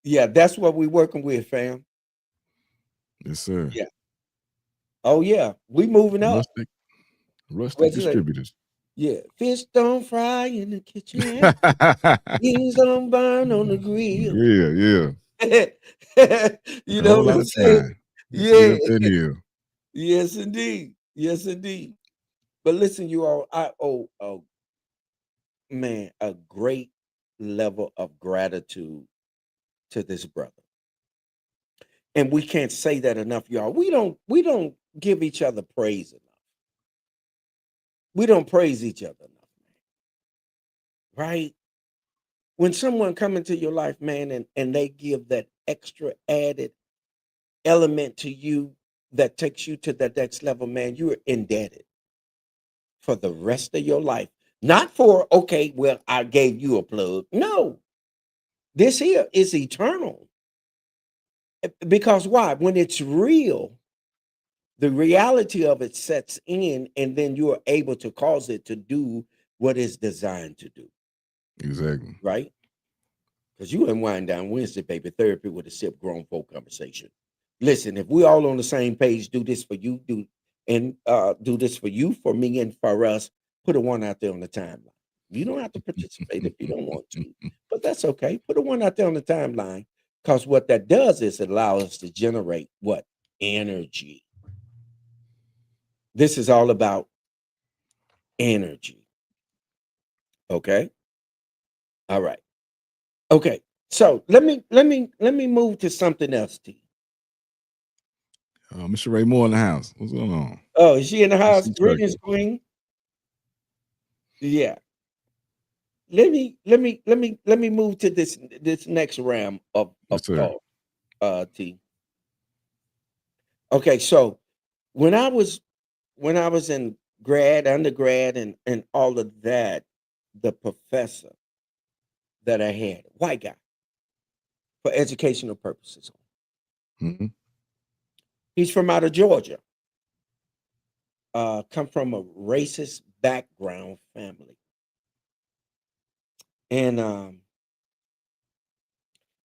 A: yeah, that's what we're working with, fam.
B: Yes, sir.
A: Yeah. Oh yeah, we moving up.
B: Rustic
A: What's it?
B: Distributors.
A: Yeah, fish don't fry in the kitchen, beans don't burn on the grill.
B: Yeah.
A: You
B: A
A: know
B: whole
A: what
B: lot
A: I'm
B: of
A: saying?
B: time. Let's get
A: Yeah.
B: up that hill.
A: Yes, indeed. Yes, indeed. But listen, you all, I owe man a great level of gratitude to this brother. And we can't say that enough, y'all. We don't give each other praise enough. We don't praise each other enough, right? When someone come into your life, man, and they give that extra added element to you that takes you to the next level, man, you're indebted for the rest of your life. Not for, okay, well, I gave you a plug. No, this here is eternal. Because why? When it's real, the reality of it sets in, and then you are able to cause it to do what it's designed to do,
B: Exactly.
A: right? Because you in Wind Down Wednesday, baby, therapy with a sip grown folk conversation. Listen, if we all on the same page, do this for you, do this for you, for me, and for us. Put a one out there on the timeline. You don't have to participate if you don't want to, but that's okay. Put a one out there on the timeline, because what that does is it allows us to generate what? Energy. This is all about energy. Okay. All right. Okay. So let me move to something else, T.
B: Mr. Ray Moore in the house. What's going on?
A: Oh, is she in the
B: I
A: house?
B: see
A: Greetings,
B: Turkey.
A: Queen. Yeah. Let me move to this next round of
B: Yes, sir.
A: thought, T. Okay, so when I was in undergrad, and all of that, the professor that I had, white guy, for educational purposes.
B: Hmm.
A: He's from out of Georgia. Come from a racist background family. And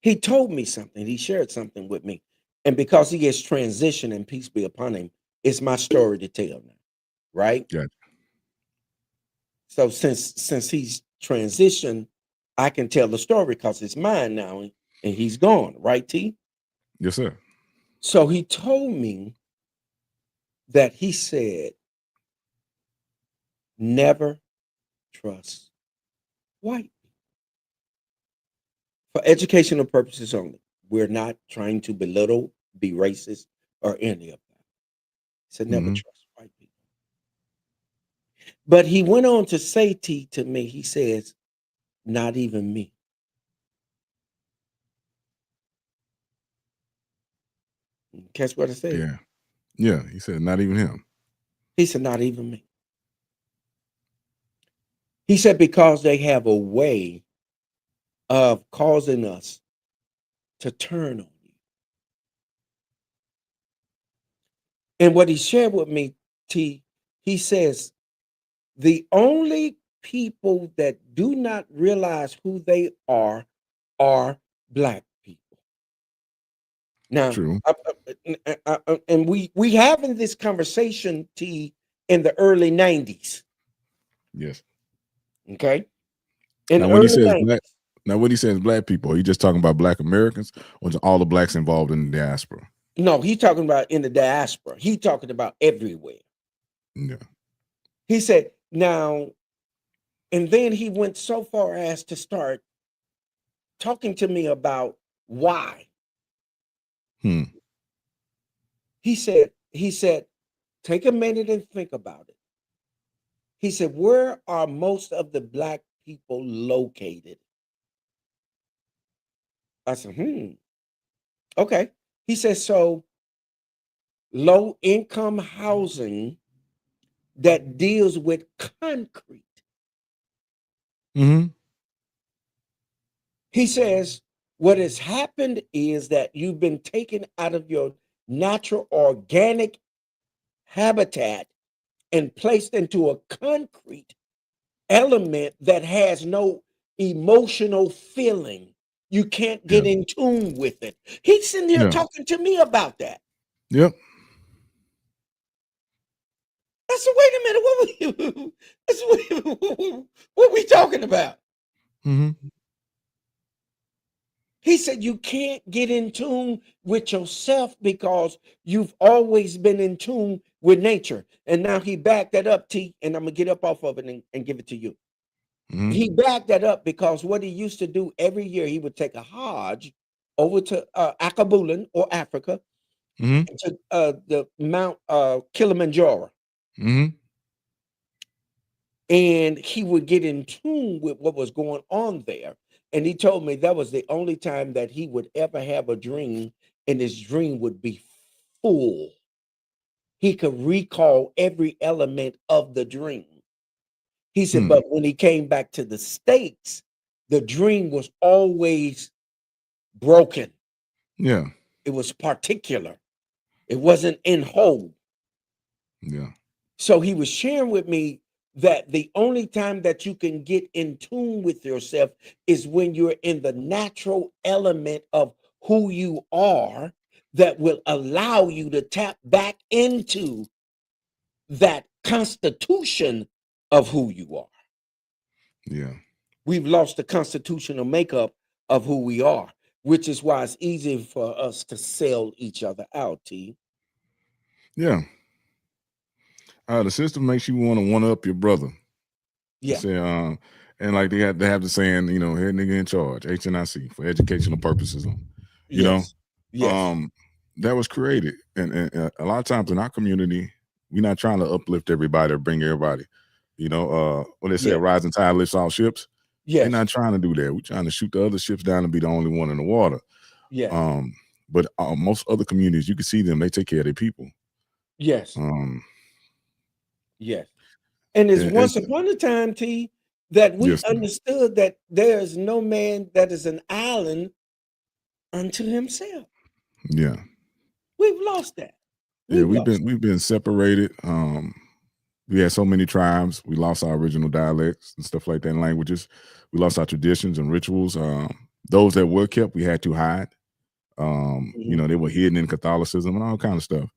A: he told me something. He shared something with me. And because he is transitioned, and peace be upon him, it's my story to tell now. Right?
B: Gotcha.
A: So since he's transitioned, I can tell the story because it's mine now, and he's gone, right, T?
B: Yes, sir.
A: So he told me that he said, never trust white for educational purposes only. We're not trying to belittle, be racist, or any of that. He said, never
B: Hmm.
A: trust white people. But he went on to say, T, to me, he says, not even me. Catch what I said?
B: Yeah. Yeah. He said not even him.
A: He said, not even me. He said, because they have a way of causing us to turn on you. And what he shared with me, T, he says, the only people that do not realize who they are black people. Now,
B: True.
A: and we having this conversation, T, in the early 90s.
B: Yes.
A: Okay. In
B: Now
A: the
B: when he
A: early
B: says
A: 90s.
B: black, now when he says black people, are you just talking about black Americans or all the blacks involved in the diaspora?
A: No, he's talking about in the diaspora. He's talking about everywhere.
B: Yeah.
A: He said, now, and then he went so far as to start talking to me about why.
B: Hmm.
A: He said, take a minute and think about it. He said, where are most of the black people located? I said, okay. He said, so low income housing that deals with concrete.
B: Hmm.
A: He says, what has happened is that you've been taken out of your natural organic habitat and placed into a concrete element that has no emotional feeling. You can't
B: Yeah.
A: get in tune with it. He's sitting here
B: Yeah.
A: talking to me about that.
B: Yep.
A: I said, wait a minute, what we talking about?
B: Hmm.
A: He said, you can't get in tune with yourself because you've always been in tune with nature. And now he backed that up, T, and I'm going to get up off of it and give it to you.
B: Mhm.
A: He backed that up because what he used to do every year, he would take a Hajj over to Akabulan or Africa
B: Mhm.
A: to the Mount Kilimanjaro,
B: Mhm.
A: and he would get in tune with what was going on there. And he told me that was the only time that he would ever have a dream, and his dream would be full. He could recall every element of the dream. He said,
B: Hmm.
A: but when he came back to the States, the dream was always broken.
B: Yeah.
A: It was particular. It wasn't in whole.
B: Yeah.
A: So he was sharing with me that the only time that you can get in tune with yourself is when you're in the natural element of who you are, that will allow you to tap back into that constitution of who you are.
B: Yeah.
A: We've lost the constitutional makeup of who we are, which is why it's easy for us to sell each other out, T.
B: Yeah. The system makes you want to one up your brother. They
A: Yeah.
B: say, and like they have the saying, head nigga in charge, HNIC for educational purposes. You know,
A: Yes. Yes.
B: um, that was created, and a lot of times in our community, we're not trying to uplift everybody or bring everybody. What they say, a
A: Yeah.
B: rising tide lifts all ships. They're
A: Yes.
B: not trying to do that. We're trying to shoot the other ships down and be the only one in the water.
A: Yes.
B: But most other communities, you can see them; they take care of their people.
A: Yes.
B: Um,
A: Yes. And it's
B: and
A: once upon a time, T, that we
B: yes, sir.
A: understood that there is no man that is an island unto himself.
B: Yeah.
A: We've lost that.
B: Yeah,
A: We've lost
B: we've been separated. We had so many tribes. We lost our original dialects and stuff like that, and languages. We lost our traditions and rituals. Those that were kept, we had to hide.
A: it. Mhm.
B: They were hidden in Catholicism and all kind of stuff.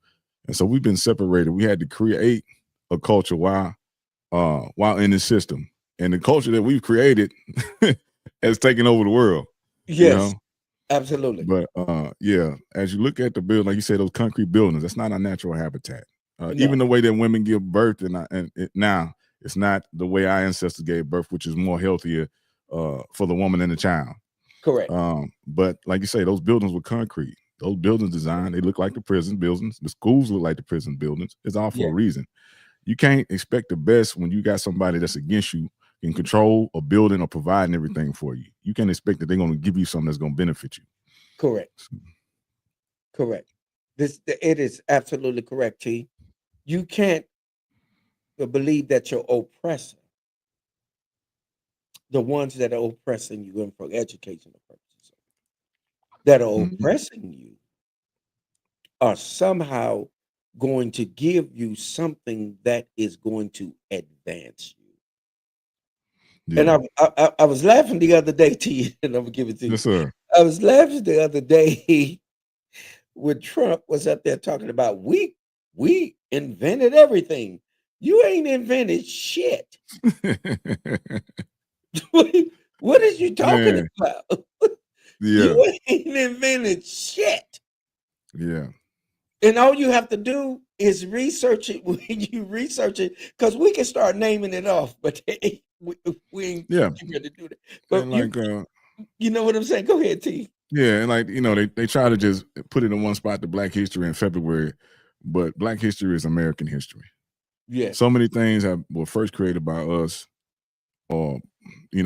B: And so we've been separated. We had to create a culture while in this system. And the culture that we've created has taken over the world, you know.
A: Yes, absolutely.
B: But yeah, as you look at the building, like you said, those concrete buildings, that's not our natural habitat. Even
A: No,
B: the way that women give birth, now it's not the way our ancestors gave birth, which is more healthier for the woman and the child.
A: correct.
B: But like you say, those buildings were concrete. Those buildings designed, they look like the prison buildings. The schools look like the prison buildings. It's all for
A: Yeah,
B: a reason. You can't expect the best when you got somebody that's against you in control or building or providing everything for you. You can't expect that they're going to give you something that's going to benefit you.
A: correct. Correct. It is absolutely correct, T. You can't believe that your oppressor, the ones that are oppressing you and for educational purposes, that are
B: Mhm.
A: oppressing you are somehow going to give you something that is going to advance you. And
B: Yeah.
A: I was laughing the other day to you, and I'm gonna give it to you.
B: Yes, sir.
A: I was laughing the other day when Trump was up there talking about we invented everything. You ain't invented shit. What is you talking
B: Man.
A: about?
B: Yeah.
A: You ain't invented shit.
B: Yeah.
A: And all you have to do is research it when you research it, because we can start naming it off, but we ain't
B: Yeah.
A: ready to do that.
B: And
A: But
B: like
A: you know what I'm saying? Go ahead, T.
B: yeah, and like they try to just put it in one spot to Black History in February, but Black History is American history.
A: Yes,
B: So many things were first created by us or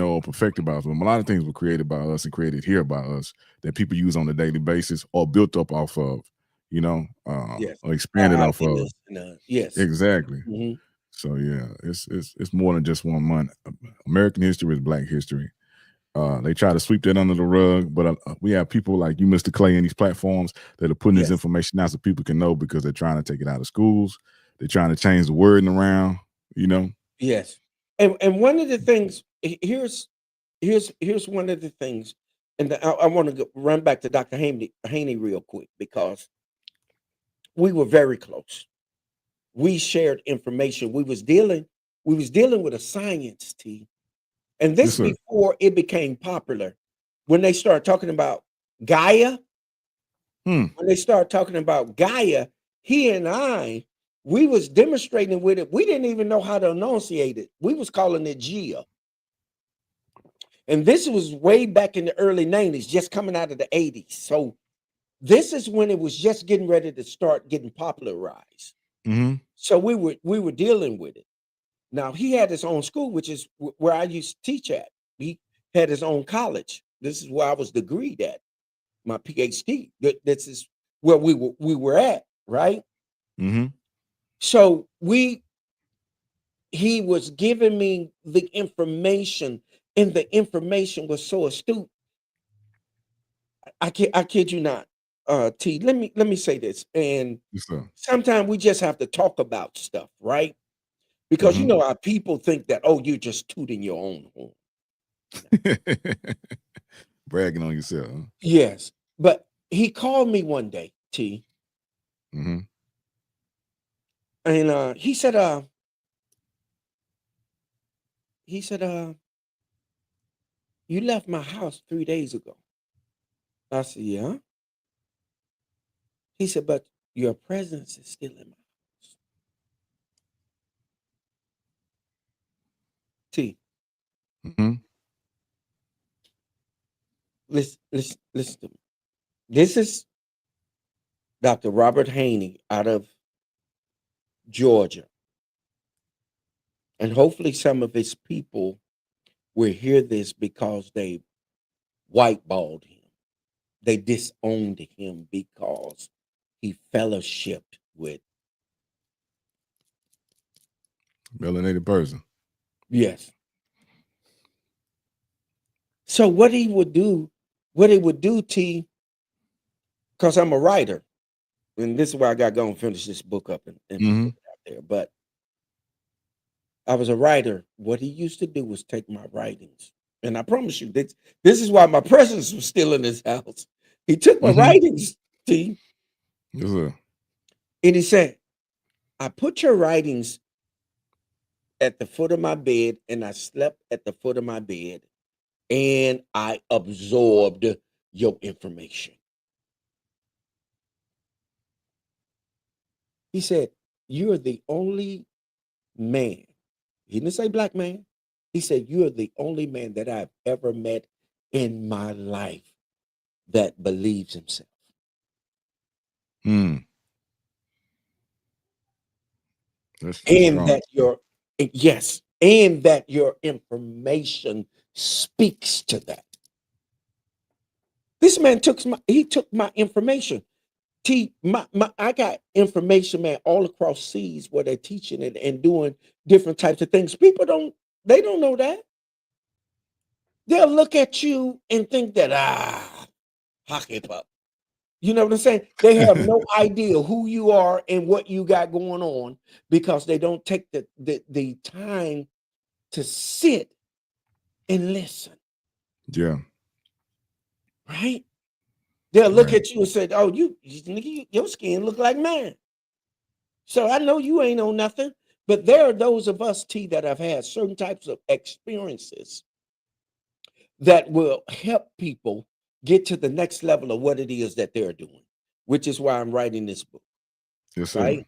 B: or perfected by us. But a lot of things were created by us and created here by us that people use on a daily basis or built up off of,
A: yes.
B: or
A: Our
B: expanded off of.
A: ideas and yes.
B: Exactly.
A: Mhm.
B: So yeah, it's more than just one month. American history is Black history. They try to sweep that under the rug, but we have people like you, Mr. Clay, in these platforms that are putting this
A: Yes,
B: information out so people can know because they're trying to take it out of schools. They're trying to change the wording around, you know.
A: yes. And one of the things here's one of the things, and I want to run back to Dr. Haney real quick because we were very close. We shared information. We was dealing with a science team. And
B: Yes,
A: this
B: sir.
A: before it became popular. When they started talking about Gaia,
B: Hmm.
A: when they started talking about Gaia, he and I, we was demonstrating with it. We didn't even know how to enunciate it. We was calling it Gia. And this was way back in the early 90s, just coming out of the 80s. So this is when it was just getting ready to start getting popularized.
B: Mm-hmm.
A: So we were dealing with it. Now he had his own school, which is where I used to teach at. He had his own college. This is where I was degreed at, my PhD. This is where we were at, right?
B: Mm-hmm.
A: So he was giving me the information, and the information was so astute. I kid you not. T, let me say this. And
B: Yes, sir.
A: sometimes we just have to talk about stuff, right? Because you
B: Mm-hmm.
A: know our people think that, oh, you're just tooting your own horn.
B: Bragging on yourself. Huh?
A: Yes. But he called me one day, T,
B: Mm-hmm.
A: and he said, you left my house 3 days ago. I said, yeah. He said, but your presence is still in my house. T,
B: Mm-hmm.
A: listen to me. This is Dr. Robert Haney out of Georgia. And hopefully some of his people will hear this because they whiteballed him. They disowned him because he fellowshipped with.
B: Melanated person.
A: Yes. So what he would do, T, because I'm a writer, and this is why I got to go and finish this book up and
B: Mm-hmm.
A: put it out there. But I was a writer. What he used to do was take my writings. And I promise you, this is why my presence was still in his house. He took my
B: Mm-hmm.
A: writings, T,
B: Yes, sir.
A: and he said, I put your writings at the foot of my bed, and I slept at the foot of my bed, and I absorbed your information. He said, you're the only man. He didn't say black man. He said, you're the only man that I've ever met in my life that believes himself.
B: Mm. That's
A: And
B: strong.
A: that and that your information speaks to that. This man took my information. I got information, man, all across seas where they're teaching it and doing different types of things. People don't know that. They'll look at you and think that hockey pup. You know what I'm saying? They have no idea who you are and what you got going on because they don't take the time to sit and listen.
B: Yeah.
A: Right? They'll look
B: Right.
A: at you and say, "Oh, your skin look like mine." So I know you ain't on nothing. But there are those of us, T, that have had certain types of experiences that will help people get to the next level of what it is that they're doing, which is why I'm writing this book,
B: Yes, sir.
A: right?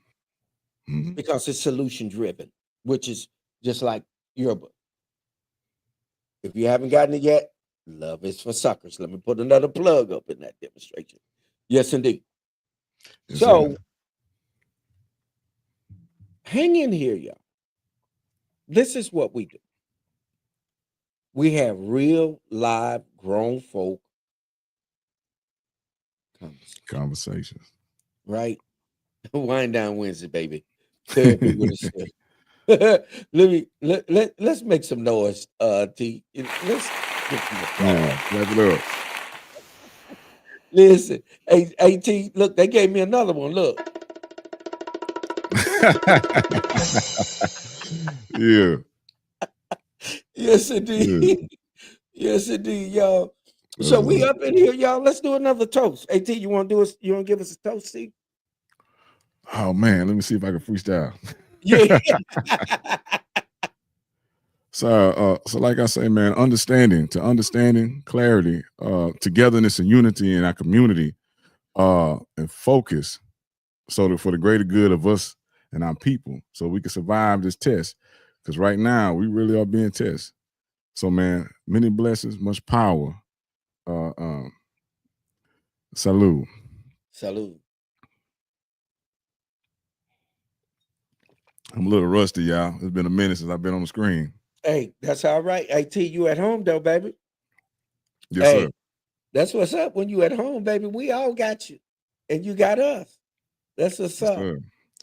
B: Mm-hmm.
A: Because it's solution driven, which is just like your book. If you haven't gotten it yet, Love is for Suckers. Let me put another plug up in that demonstration. Yes, indeed.
B: Yes,
A: So
B: sir.
A: hang in here, y'all. This is what we do. We have real, live, grown folk
B: Conversations.
A: right? Wind down Wednesday, baby. Therapy with a sip. Let's make some noise, T. Let's get some applause.
B: Yeah. Clap it up.
A: Listen, hey, T, look, they gave me another one. Look.
B: Yeah.
A: Yes, indeed.
B: Yeah.
A: Yes, indeed, y'all.
B: That's
A: So we
B: what's up.
A: up in here, y'all. Let's do another toast. Hey, T, you want to give us a toast, T?
B: Oh man, let me see if I can freestyle.
A: Yeah.
B: So like I say, man, understanding, clarity, togetherness and unity in our community, and focus, so that for the greater good of us and our people, so we can survive this test. Because right now we really are being tested. So, man, many blessings, much power. Uh, um, Salute.
A: Salute.
B: I'm a little rusty, y'all. It's been a minute since I've been on the screen.
A: Hey, that's all right. Hey, T, you at home though, baby.
B: Yes,
A: Hey,
B: sir.
A: that's what's up. When you at home, baby, we all got you, and you got us. That's what's
B: Yes,
A: up,
B: sir.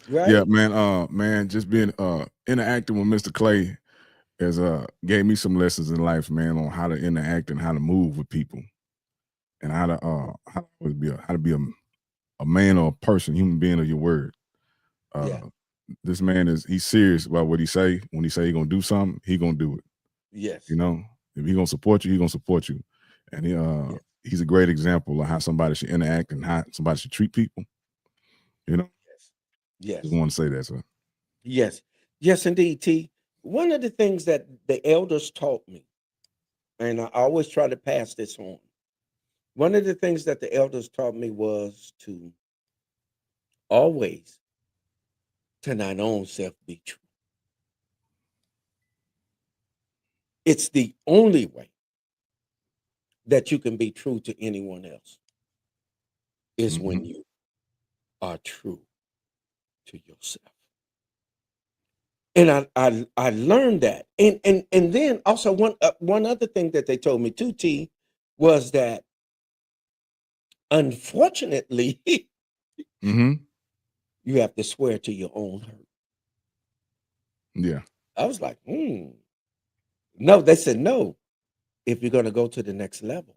B: Yeah,
A: right?
B: man. Man, just being interacting with Mr. Clay has gave me some lessons in life, man, on how to interact and how to move with people, and how to be a man or a person, human being of your word.
A: Yeah.
B: This man he's serious about what he say. When he say he gonna do something, he gonna do it. You
A: Yes.
B: know, if he gonna support you, he gonna support you. And
A: Yes.
B: he's a great example of how somebody should interact and how somebody should treat people. You know,
A: Yes.
B: just
A: Yes.
B: want to say that, sir.
A: Yes. Yes, indeed, T. One of the things that the elders taught me, and I always try to pass this on. One of the things that the elders taught me was to always to thine own self be true. It's the only way that you can be true to anyone else is when
B: Hmm.
A: you are true to yourself. And I learned that. And then also one other thing that they told me too, T, was that unfortunately
B: Hmm.
A: you have to swear to your own hurt.
B: Yeah.
A: I was like, no, they said no. If you're gonna go to the next level,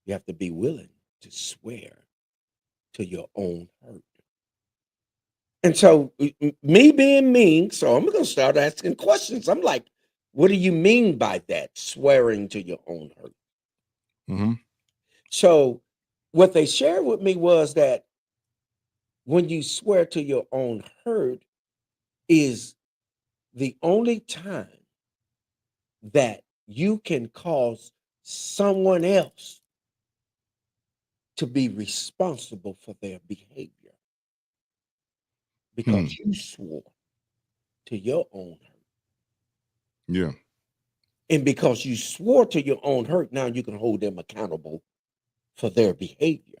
A: you have to be willing to swear to your own hurt. And so me being mean, so I'm gonna start asking questions. I'm like, what do you mean by that? Swearing to your own hurt.
B: Hmm.
A: So what they shared with me was that when you swear to your own hurt is the only time that you can cause someone else to be responsible for their behavior
B: Hmm.
A: because you swore to your own hurt.
B: Yeah.
A: And because you swore to your own hurt, now you can hold them accountable for their behavior.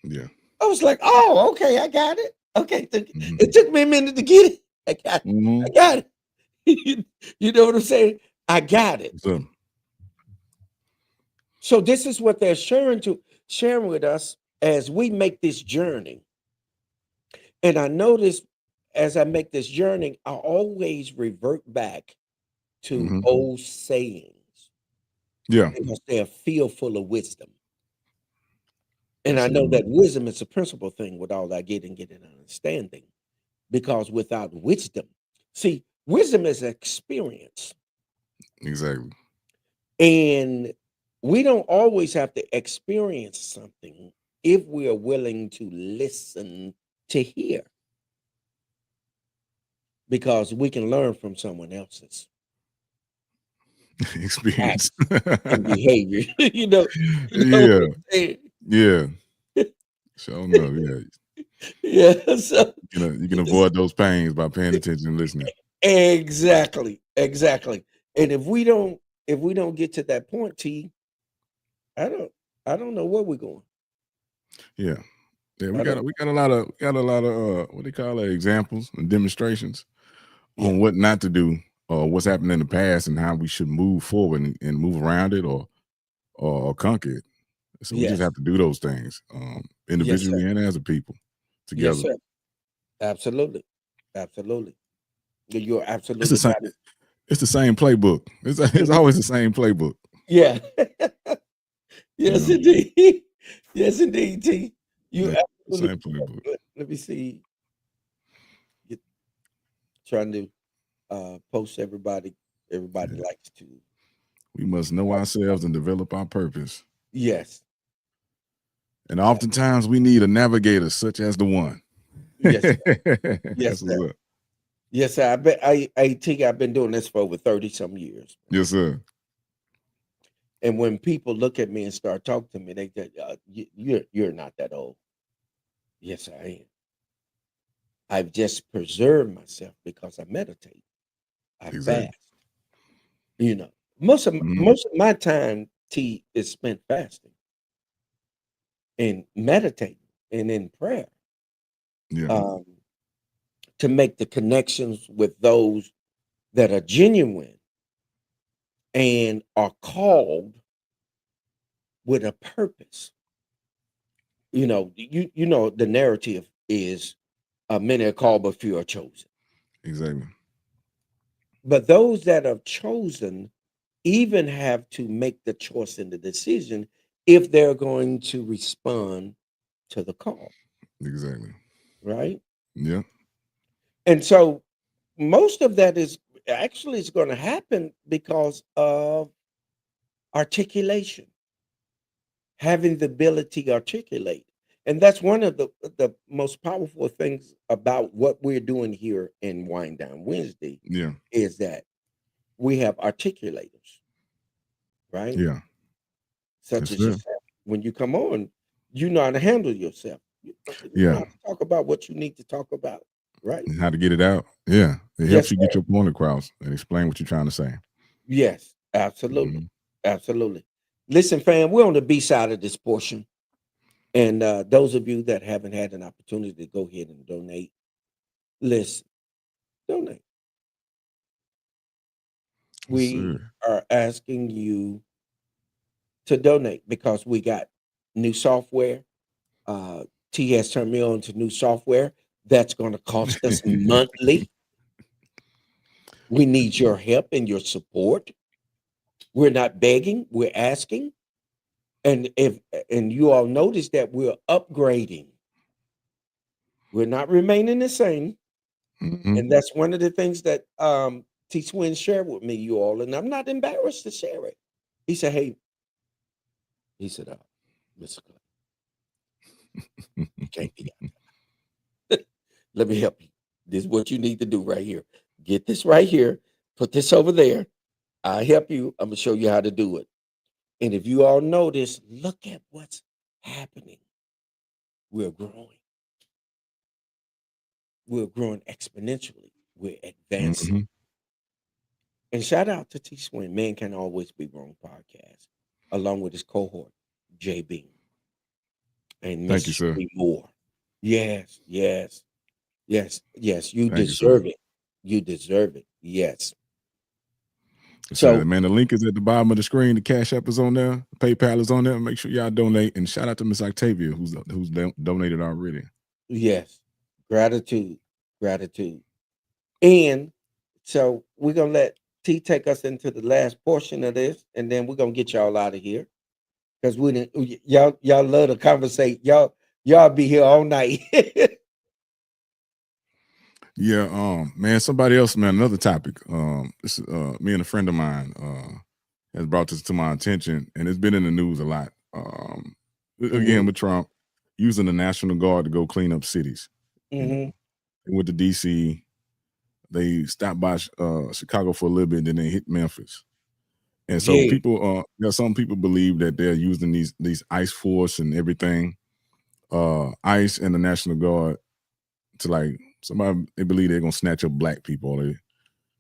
B: Yeah.
A: I was like, oh, okay, I got it. Okay.
B: Hmm.
A: It took me a minute to get it. I got it. I
B: Hmm.
A: got it. You know what I'm saying? I got it.
B: So,
A: So this is what they're sharing with us as we make this journey. And I notice as I make this journey, I always revert back to
B: hmm,
A: old sayings
B: yeah.
A: because they're filled full of wisdom. And
B: Yes,
A: I
B: sir.
A: know that wisdom is a principal thing with all I get and get an understanding. Because without wisdom, see, wisdom is experience.
B: Exactly.
A: And we don't always have to experience something if we are willing to listen to hear, because we can learn from someone else's
B: Experience.
A: acts and behavior. You know what
B: Yeah.
A: I'm saying?
B: Yeah. So no. Yeah.
A: Yeah. So
B: You can
A: yes,
B: avoid those pains by paying attention and listening.
A: exactly, exactly. And if we don't get to that point, T, I don't I don't know where we're going.
B: Yeah. Yeah.
A: I don't.
B: We got a lot of what they call it, examples and demonstrations
A: Yeah.
B: on what not to do or what's happened in the past and how we should move forward and move around it or conquer it. So we just
A: Yes.
B: have to do those things
A: Yes, sir.
B: individually and as a people
A: Yes,
B: together.
A: sir. Absolutely. Absolutely. You're
B: It's the
A: absolutely
B: same.
A: got it.
B: It's the same playbook. It's
A: Mhm.
B: always the same playbook.
A: Yeah.
B: You
A: Yes,
B: know,
A: indeed. Yes, indeed, T. You
B: yeah, the
A: absolutely
B: same playbook.
A: let me see. Get, trying to post everybody. Everybody
B: Yeah.
A: likes to.
B: We must know ourselves and develop our purpose.
A: Yes.
B: And
A: Yeah.
B: oftentimes we need a navigator such as the one.
A: Yes. Sir.
B: That's
A: Yes, sir.
B: what's up.
A: Yes, sir. I bet I've been doing this for over 30 some years.
B: Yes, sir.
A: And when people look at me and start talking to me, they say, you're not that old. Yes, I am. I've just preserved myself because I meditate. I
B: Exactly.
A: fast, you know.
B: Mhm.
A: most of my time, T, is spent fasting and meditating and in prayer,
B: Yeah,
A: um, to make the connections with those that are genuine and are called with a purpose. You know the narrative is, many are called, but few are chosen.
B: exactly.
A: But those that are chosen even have to make the choice and the decision if they're going to respond to the call,
B: Exactly.
A: right?
B: Yeah.
A: And so most of that is actually is going to happen because of articulation, having the ability to articulate. And that's one of the most powerful things about what we're doing here in Wind Down Wednesday
B: Yeah.
A: is that we have articulators, right?
B: Yeah.
A: Such
B: That's
A: as
B: it.
A: yourself. When you come on, you know how to handle yourself. You know
B: Yeah.
A: how to talk about what you need to talk about, right?
B: And how to get it out. Yeah. It helps
A: Yes,
B: you get
A: sir.
B: your point across and explain what you're trying to say.
A: Yes, absolutely.
B: Mhm.
A: Absolutely. Listen, fam, we're on the B side of this portion. And those of you that haven't had an opportunity to go ahead and donate, listen, donate.
B: Yes,
A: We
B: sir.
A: are asking you to donate because we got new software. Uh, T has turned me on to new software that's going to cost us monthly. We need your help and your support. We're not begging, we're asking. And you all notice that we're upgrading. We're not remaining the same.
B: Mhm.
A: And that's one of the things that T Swin shared with me, you all, and I'm not embarrassed to share it. He said, "Hey," he said, "Mr. Clay, you can't be out. Let me help you. This is what you need to do right here. Get this right here, put this over there. I'll help you. I'm gonna show you how to do it." And if you all notice, look at what's happening. We're growing. We're growing exponentially. We're advancing.
B: Mhm.
A: And shout out to T Swin, Man Can Always Be Wrong podcast, along with his cohort, JB and
B: Thank you,
A: Miss
B: sir.
A: Sheree Moore. Yes, yes, yes, yes. You
B: Thank you, sir.
A: deserve it. You deserve it. Yes.
B: Yes, sir.
A: So,
B: Man, the link is at the bottom of the screen. The Cash App is on there. PayPal is on there. Make sure y'all donate. And shout out to Miss Octavia, who's donated already.
A: yes, gratitude, gratitude. And so we're gonna let T take us into the last portion of this, and then we're gonna get y'all out of here because we didn't. Y'all love to conversate. Y'all be here all night.
B: Yeah, man, somebody else, man, another topic. This me and a friend of mine has brought this to my attention, and it's been in the news a lot. Again,
A: Hmm.
B: with Trump using the National Guard to go clean up cities. You know,
A: Hmm.
B: they went to DC, they stopped by Chicago for a little bit, then they hit Memphis. And so
A: Yeah.
B: people, some people believe that they're using these ICE force and everything, ICE and the National Guard to like somebody they believe they're gonna snatch up black people. Or they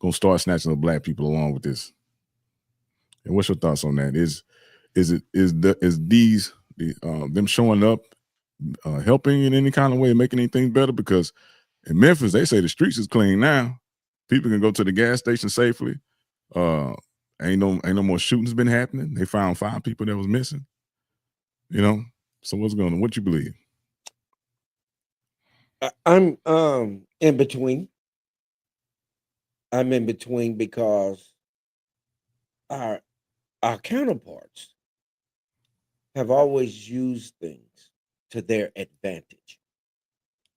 B: gonna start snatching up black people along with this. And what's your thoughts on that? Is these them showing up helping in any kind of way, making anything better? Because in Memphis, they say the streets is clean now. People can go to the gas station safely. Uh, ain't no more shootings been happening. They found 5 people that was missing. You know. So what's going on? What you believe?
A: I'm in between. I'm in between because our our counterparts have always used things to their advantage.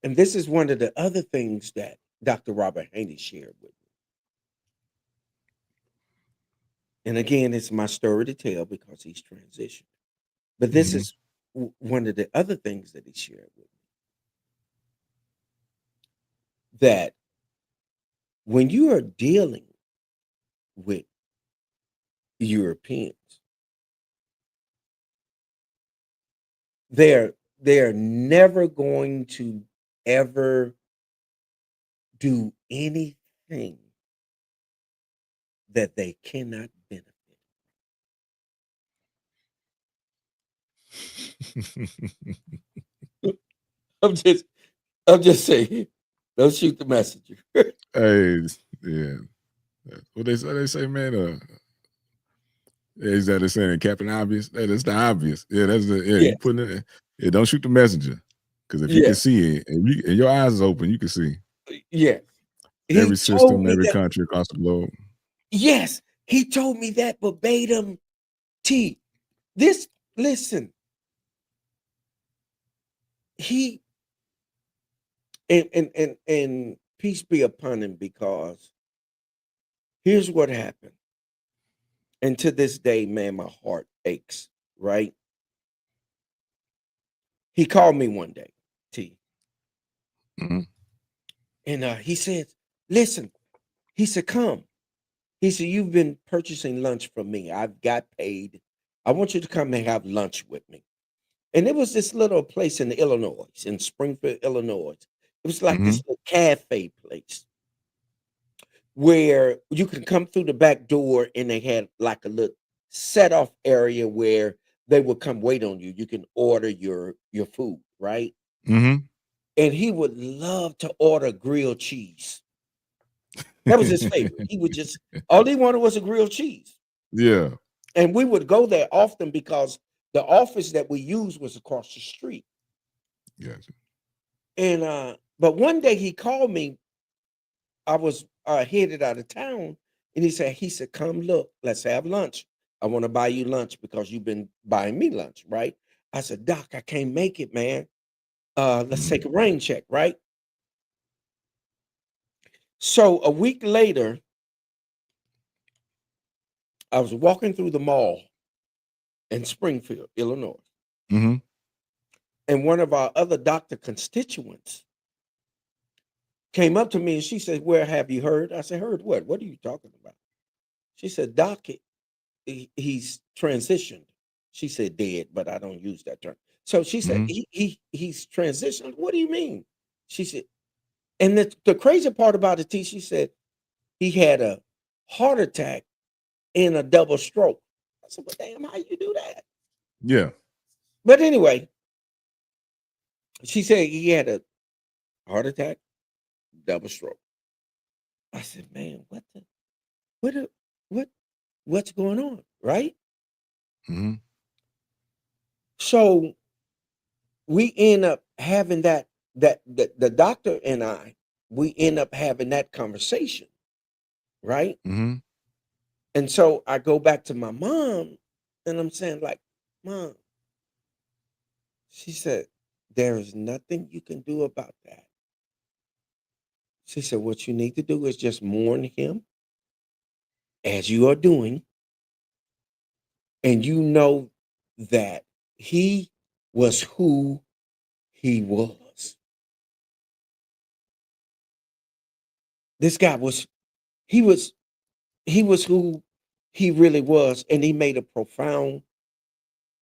A: And this is one of the other things that Dr. Robert Haney shared with me. And again, it's my story to tell because he's transitioned. But this
B: Hmm.
A: is one of the other things that he shared with me, that when you are dealing with Europeans, they're never going to ever do anything that they cannot benefit. I'm just I'm just saying, don't shoot the messenger.
B: Hey, yeah. What they say, man. Is that they saying Captain Obvious? That's the obvious. Yeah, that's the You
A: Yes,
B: putting it. Yeah, don't shoot the messenger. Because if you can
A: yes,
B: see it and your eyes is open, you can see
A: yes. He
B: every
A: told
B: system,
A: me
B: every
A: that.
B: country across the globe.
A: Yes, he told me that verbatim. T. This listen, he and peace be upon him, because here's what happened. And to this day, man, my heart aches, right? He called me one day, T,
B: Mhm.
A: and he said, listen, he said, come. He said, you've been purchasing lunch from me. I've got paid. I want you to come and have lunch with me. And it was this little place in Illinois, in Springfield, Illinois. It was like this
B: Mhm.
A: little cafe place where you can come through the back door, and they had like a little set off area where they would come wait on you. You can order your food, right?
B: Mhm.
A: And he would love to order grilled cheese. That was his favorite. He would just all he wanted was a grilled cheese.
B: Yeah.
A: And we would go there often because the office that we used was across the street.
B: Gotcha.
A: And but one day he called me. I was headed out of town, and he said, come look, let's have lunch. I want to buy you lunch because you've been buying me lunch, right? I said, Doc, I can't make it, man. Let's
B: Mhm.
A: take a rain check, right? So a week later, I was walking through the mall in Springfield, Illinois,
B: Mhm.
A: and one of our other doctor constituents came up to me, and she said, where have you heard? I said, heard what? What are you talking about? She said, Doc, he's transitioned. She said dead, but I don't use that term. So she said,
B: Mhm.
A: he's transitioned. What do you mean? She said, and the crazy part about it, T, she said he had a heart attack and a double stroke. I said, well, damn, how you do that?
B: Yeah.
A: But anyway, she said he had a heart attack, double stroke. I said, man, what, the- what, what's going on, right?
B: Mhm.
A: So we end up having the doctor and we end up having that conversation, right?
B: Mhm.
A: And so I go back to my mom, and I'm saying, like, Mom, she said, there is nothing you can do about that. She said, what you need to do is just mourn him as you are doing, and you know that he was who he was. This guy was he was he was who he really was, and he made a profound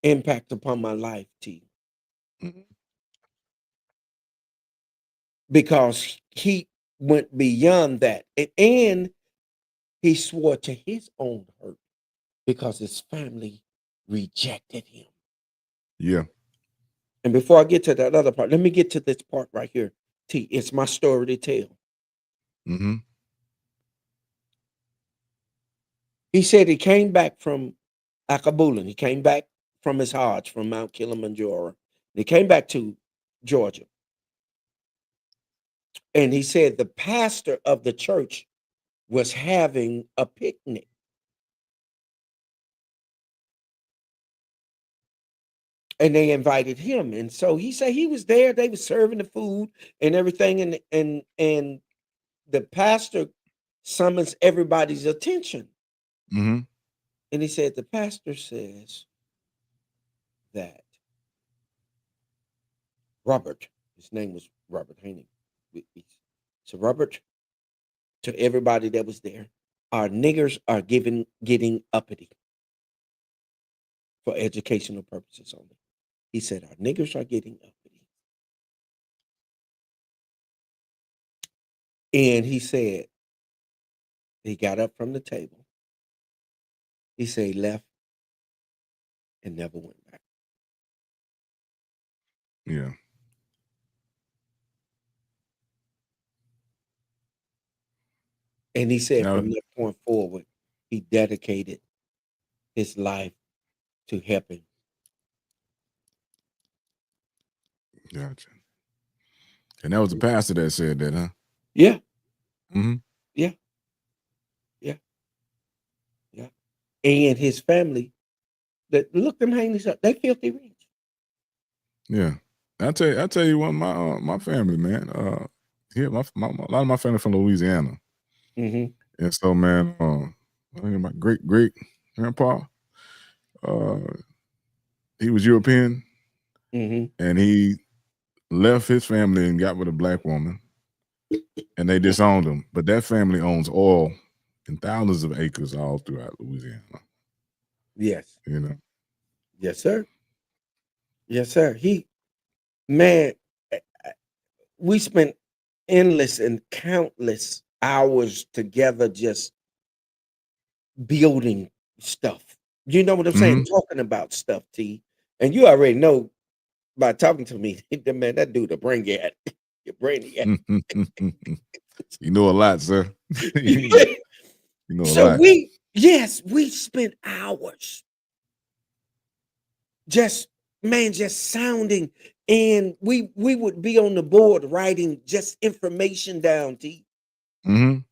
A: impact upon my life, T,
B: Mhm.
A: because he went beyond that, and he swore to his own hurt because his family rejected him.
B: Yeah.
A: And before I get to that other part, let me get to this part right here, T. It's my story to tell.
B: Mhm.
A: He said he came back from Akabulin. He came back from his Hajj from Mount Kilimanjaro. He came back to Georgia. And he said the pastor of the church was having a picnic. And they invited him. And so he said he was there. They were serving the food and everything. And the pastor summons everybody's attention.
B: Mhm.
A: And he said, the pastor says that Robert, his name was Robert Haney. So Robert, to everybody that was there, our niggers are getting uppity for educational purposes only. He said, our niggers are getting uppity. And he said, he got up from the table. He said he left and never went back.
B: Yeah.
A: And he said
B: Now,
A: from that point forward, he dedicated his life to helping.
B: gotcha. And that was the pastor that said that, huh?
A: Yeah,
B: Mm-hmm.
A: yeah, yeah, yeah. And his family, that look them hangings up, they filthy rich.
B: Yeah. I tell you what, my family, man. Yeah, a lot of my family from Louisiana.
A: Mm-hmm.
B: And so, man, I think my great grandpa, uh, he was European,
A: Mm-hmm.
B: and he left his family and got with a black woman, and they disowned him. But that family owns oil in thousands of acres all throughout Louisiana.
A: Yes.
B: You know,
A: Yes, sir. Yes, sir. Man, eh, we spent endless and countless hours together just building stuff. You know what I'm saying?
B: Mhm.
A: Talking about stuff, T. And you already know by talking to me, man, that dude a brainiac. Your brainiac.
B: You know a lot, sir. You know a
A: So
B: lot.
A: we spent hours just sounding, and we would be on the board writing just information down, T.
B: Mhm.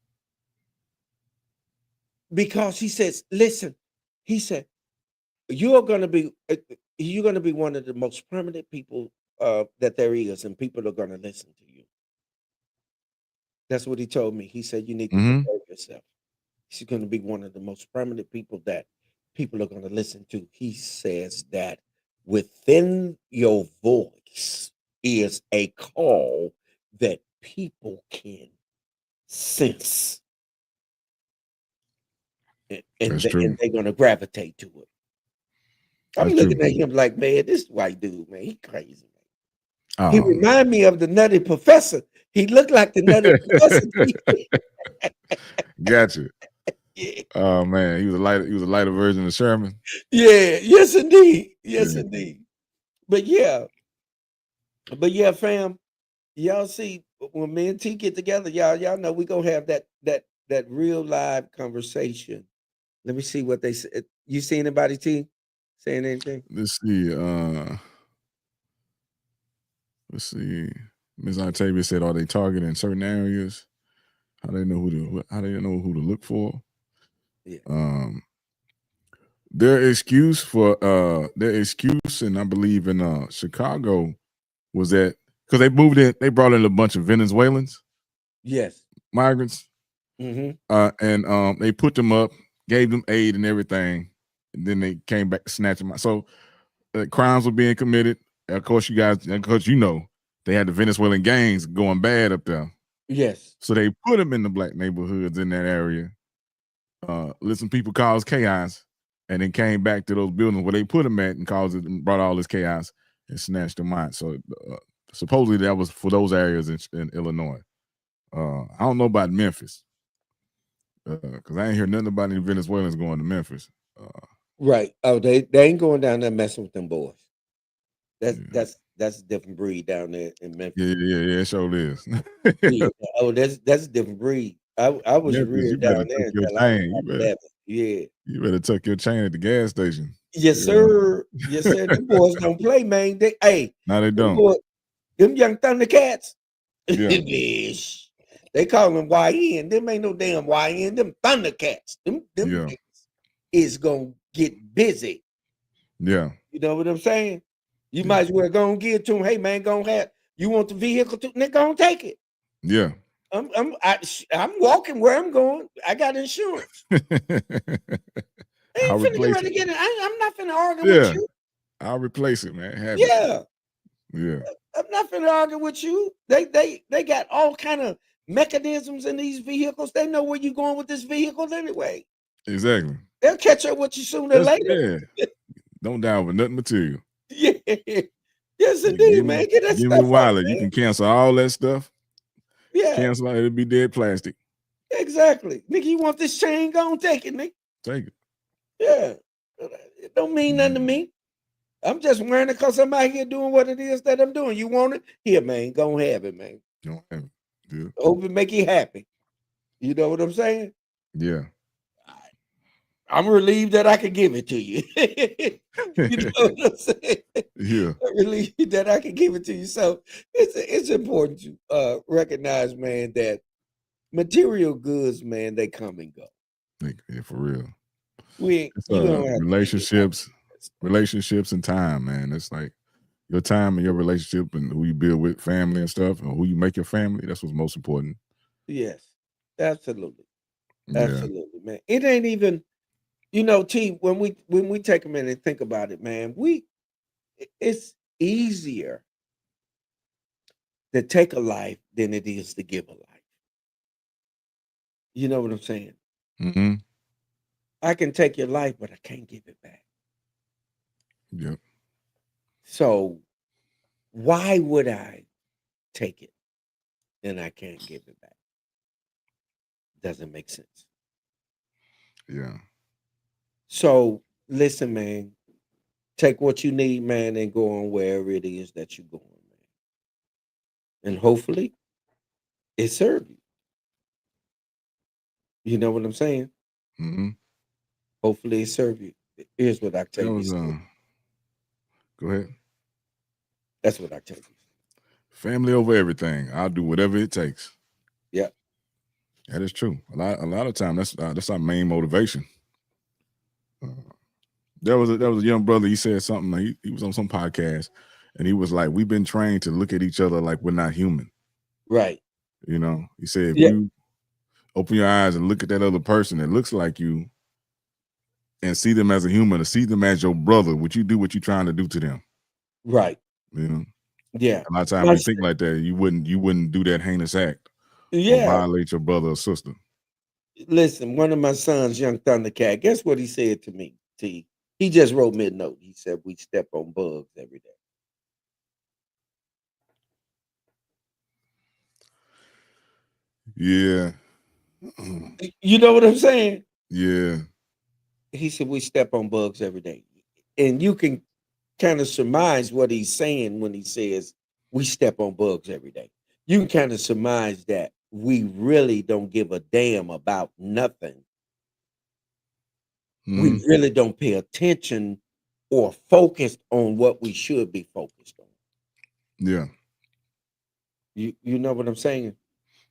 A: Because he says, listen, he said, you're gonna be one of the most prominent people that there is, and people are gonna listen to you. That's what he told me. He said, you need to
B: Mhm.
A: prepare yourself. He's going to be one of the most prominent people that people are going to listen to. He says that within your voice is a call that people can sense,
B: That's true.
A: and they're going to gravitate to it. I'm
B: That's
A: looking
B: true.
A: at him like, man, this white dude, man, he crazy. He
B: Oh.
A: remind me of the Nutty Professor. He looked like the Nutty Professor.
B: Gotcha.
A: Yeah.
B: Oh man, he was a lighter version of Sherman.
A: Yeah, yes, indeed. Yes,
B: Yeah.
A: indeed. But yeah, fam. Y'all see when me and T get together, y'all know we gonna have that real live conversation. Let me see what they said. You see anybody, T, saying anything?
B: Let's see. Let's see. Ms. Octavia said, "Are they targeting certain areas? How they know who to look for?"
A: Yeah.
B: Um, their excuse, and I believe in Chicago, was that because they brought in a bunch of Venezuelans,
A: Yes.
B: migrants,
A: Mm-hmm.
B: and they put them up, gave them aid and everything, and then they came back to snatch them out. So crimes were being committed. Of course, they had the Venezuelan gangs going bad up there.
A: Yes.
B: So they put them in the black neighborhoods in that area. Let some people cause chaos, and then came back to those buildings where they put them at and brought all this chaos and snatched them out. So supposedly that was for those areas in Illinois. I don't know about Memphis because I ain't hear nothing about any Venezuelans going to Memphis.
A: Right. Oh, they ain't going down there messing with them boys. That's
B: Yeah.
A: that's a different breed down there in Memphis.
B: Yeah, it sure is.
A: Yeah. Oh, that's a different breed. I was
B: Memphis, you
A: reared
B: better
A: down there
B: tuck your
A: until I was
B: chain.
A: about 11. Yeah.
B: You better tuck your chain at the gas station.
A: Yes,
B: You know?
A: sir. Yes, sir. Them boys don't play, man.
B: No, they
A: Them
B: don't.
A: boys, them young Thundercats.
B: Yeah.
A: Bish. They call them YN. Them ain't no damn YN. Them Thundercats. Them
B: Yeah.
A: niggas is gonna get busy.
B: Yeah.
A: You know what I'm saying? You
B: Yeah.
A: might as well go and give it to them. Hey man, go ahead. You want the vehicle too? Nigga, go and take it.
B: Yeah.
A: I'm walking where I'm going. I got insurance. I
B: I'll
A: ain't finna get
B: replace
A: ready
B: it.
A: to get it. I'm not finna argue with
B: Yeah.
A: you.
B: I'll replace it, man. Have it.
A: Yeah.
B: Yeah.
A: I'm not finna argue with you. They got all kind of mechanisms in these vehicles. They know where you're going with this vehicle anyway.
B: Exactly.
A: They'll catch up with you sooner or later.
B: Yeah. Don't die with nothing material.
A: Yeah. Yes,
B: You
A: indeed, man. Get that
B: give me a
A: stuff off,
B: wallet. You
A: man.
B: can cancel all that stuff.
A: Yeah,
B: Cancel it. It'll be dead plastic.
A: exactly. Nigga, you want this chain? Go and take it, nigga.
B: Take it.
A: Yeah. It don't mean nothing to me. I'm just wearing it because I'm out here doing what it is that I'm doing. You want it? Here, man. Go and have it, man.
B: You don't have it. Yeah.
A: Hope it make you happy. You know what I'm saying?
B: Yeah.
A: I'm relieved that I can give it to you. You know what I'm saying?
B: Yeah.
A: I'm relieved that I can give it to you. So it's important to recognize, man, that material goods, man, they come and go.
B: Yeah, for real.
A: You
B: It's
A: don't have
B: relationships and time, man. It's like your time and your relationship and who you build with, family and stuff, and who you make your family. That's what's most important.
A: Yes, absolutely.
B: Yeah.
A: Absolutely, man. It ain't even, T, when we take a minute and think about it, man, it's easier to take a life than it is to give a life. You know what I'm saying?
B: Mm-hmm.
A: I can take your life, but I can't give it back.
B: Yep.
A: So why would I take it and I can't give it back? Doesn't make sense.
B: Yeah.
A: So listen, man, take what you need, man, and go on wherever it is that you're going, man. And hopefully it serves you. You know what I'm saying?
B: Mm-hmm.
A: Hopefully it serves you. Here's what
B: That
A: Octavius
B: was
A: said.
B: go ahead.
A: That's what Octavius said.
B: Family over everything. I'll do whatever it takes.
A: Yeah.
B: That is true. A lot of time that's our main motivation. There was a young brother. He said something. He was on some podcast, and he was like, "We've been trained to look at each other like we're not human."
A: Right.
B: You know, he said, if
A: Yeah.
B: you open your eyes and look at that other person that looks like you, and see them as a human, or see them as your brother, would you do what you're trying to do to them?
A: Right.
B: You know,
A: Yeah.
B: a lot of times when you think like that, you wouldn't do that heinous act or
A: Yeah.
B: violate your brother or sister.
A: Listen, one of my sons, Young Thundercat, guess what he said to me, T? He just wrote me a note. He said, we step on bugs every day.
B: Yeah.
A: You know what I'm saying?
B: Yeah.
A: He said, we step on bugs every day. And you can kind of surmise what he's saying when he says, we step on bugs every day. You can kind of surmise that we really don't give a damn about nothing. We really don't pay attention or focus on what we should be focused on.
B: Yeah.
A: You know what I'm saying?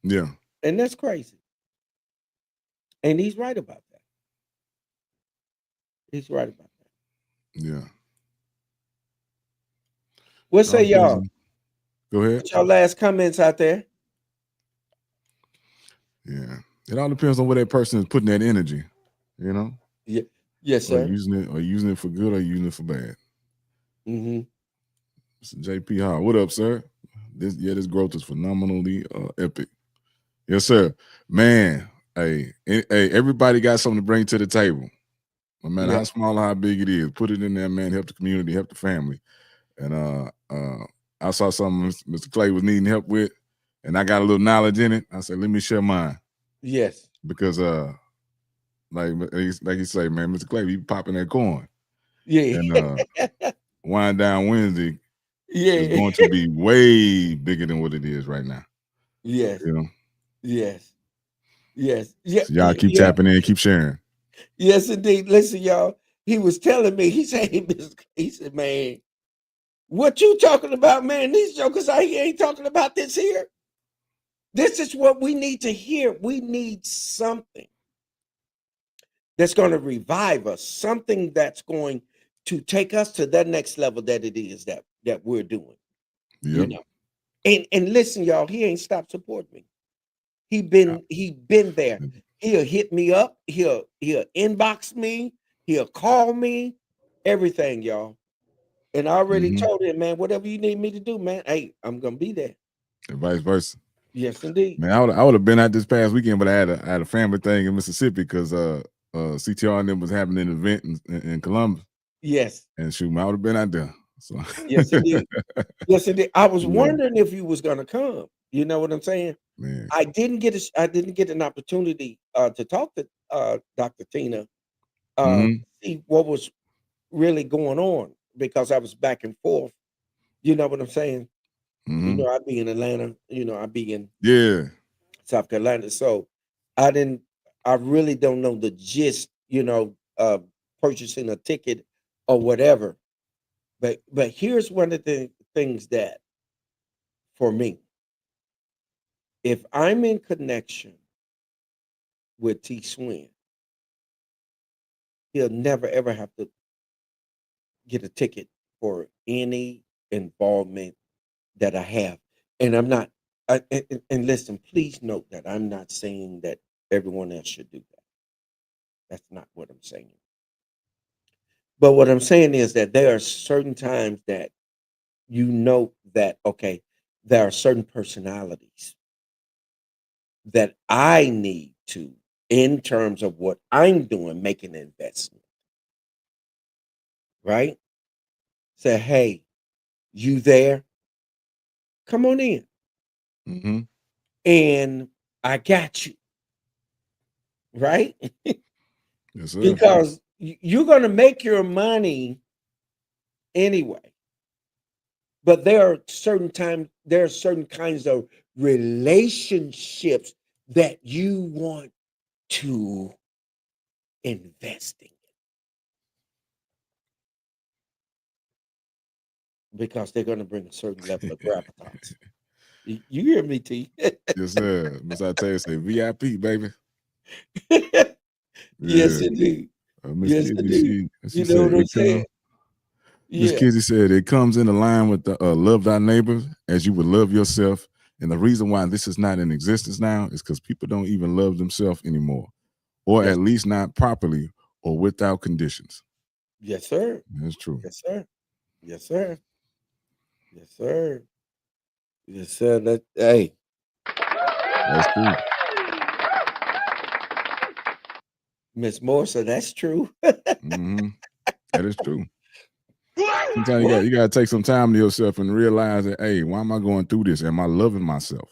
B: Yeah.
A: And that's crazy. And he's right about that. He's right about that.
B: Yeah.
A: What say y'all?
B: Go ahead.
A: What's y'all last comments out there?
B: Yeah. It all depends on where that person is putting that energy, you know?
A: Yeah. Yes, sir.
B: Or using it for good or using it for bad.
A: Mm-hmm.
B: JP Hall. What up, sir? This growth is phenomenally epic. Yes, sir. Man, hey, everybody got something to bring to the table. No matter how small or how big it is, put it in there, man. Help the community, help the family. And I saw something Mr. Clay was needing help with, and I got a little knowledge in it. I said, let me share mine.
A: Yes.
B: Because like you say, man, Mr. Clay, you popping that corn.
A: Yeah.
B: And Wind Down Wednesday is
A: Yeah.
B: going to be way bigger than what it is right now.
A: Yes.
B: You know?
A: Yes. Yes. Yeah.
B: So y'all keep tapping in, keep sharing.
A: Yes, indeed. Listen, y'all. He was telling me, he said, man, what you talking about, man? These jokers out here ain't talking about this here. This is what we need to hear. We need something that's going to revive us, something that's going to take us to that next level that it is that we're doing.
B: Yep.
A: You know. And listen, y'all, he ain't stopped supporting me. He been there. He'll hit me up. He'll inbox me. He'll call me. Everything, y'all. And I already told him, man, whatever you need me to do, man, hey, I'm gonna be there.
B: And vice versa.
A: Yes, indeed.
B: Man, I would have been out this past weekend, but I had a family thing in Mississippi because CTR and them was having an event in Columbus.
A: Yes.
B: And shoot, man, I would have been out there. So
A: yes, indeed. Yes, indeed. I was wondering if you was gonna come. You know what I'm saying?
B: Man.
A: I didn't get an opportunity to talk to Dr. Tina, see what was really going on because I was back and forth. You know what I'm saying? You
B: Mm-hmm.
A: know, I'd be in Atlanta. You know, I'd be in
B: Yeah.
A: South Carolina. So I didn't. I really don't know the gist. You know, purchasing a ticket or whatever. But here's one of the things that for me, if I'm in connection with T Swin, he'll never ever have to get a ticket for any involvement that I have. And I'm not. And listen, please note that I'm not saying that everyone else should do that. That's not what I'm saying. But what I'm saying is that there are certain times that you know that okay, there are certain personalities that I need to, in terms of what I'm doing, make an investment, right? Say, hey, you there? Come on in.
B: Mm-hmm.
A: And I got you, right?
B: Yes, sir.
A: Because you're going to make your money anyway. But there are certain kinds of relationships that you want to invest in because they're going to bring a certain level of gravitas. You hear me, T?
B: Yes, sir. Must I tell you, say VIP, baby.
A: Yes,
B: Yeah.
A: indeed.
B: Miss
A: Yes,
B: Kizzy,
A: indeed.
B: she
A: You know
B: said
A: what I'm
B: it
A: saying?
B: comes. Miss
A: Yeah.
B: Kizzy said it comes in line with the love thy neighbor as you would love yourself. And the reason why this is not in existence now is because people don't even love themselves anymore, or
A: Yes.
B: at least not properly or without conditions.
A: Yes, sir.
B: That's true.
A: Yes, sir. Yes, sir. Yes, sir. Yes, sir. That hey,
B: That's true.
A: Miss Morsa, that's true.
B: Mm-hmm. That is true. Sometimes
A: What?
B: you gotta take some time to yourself and realize that, hey, why am I going through this? Am I loving myself?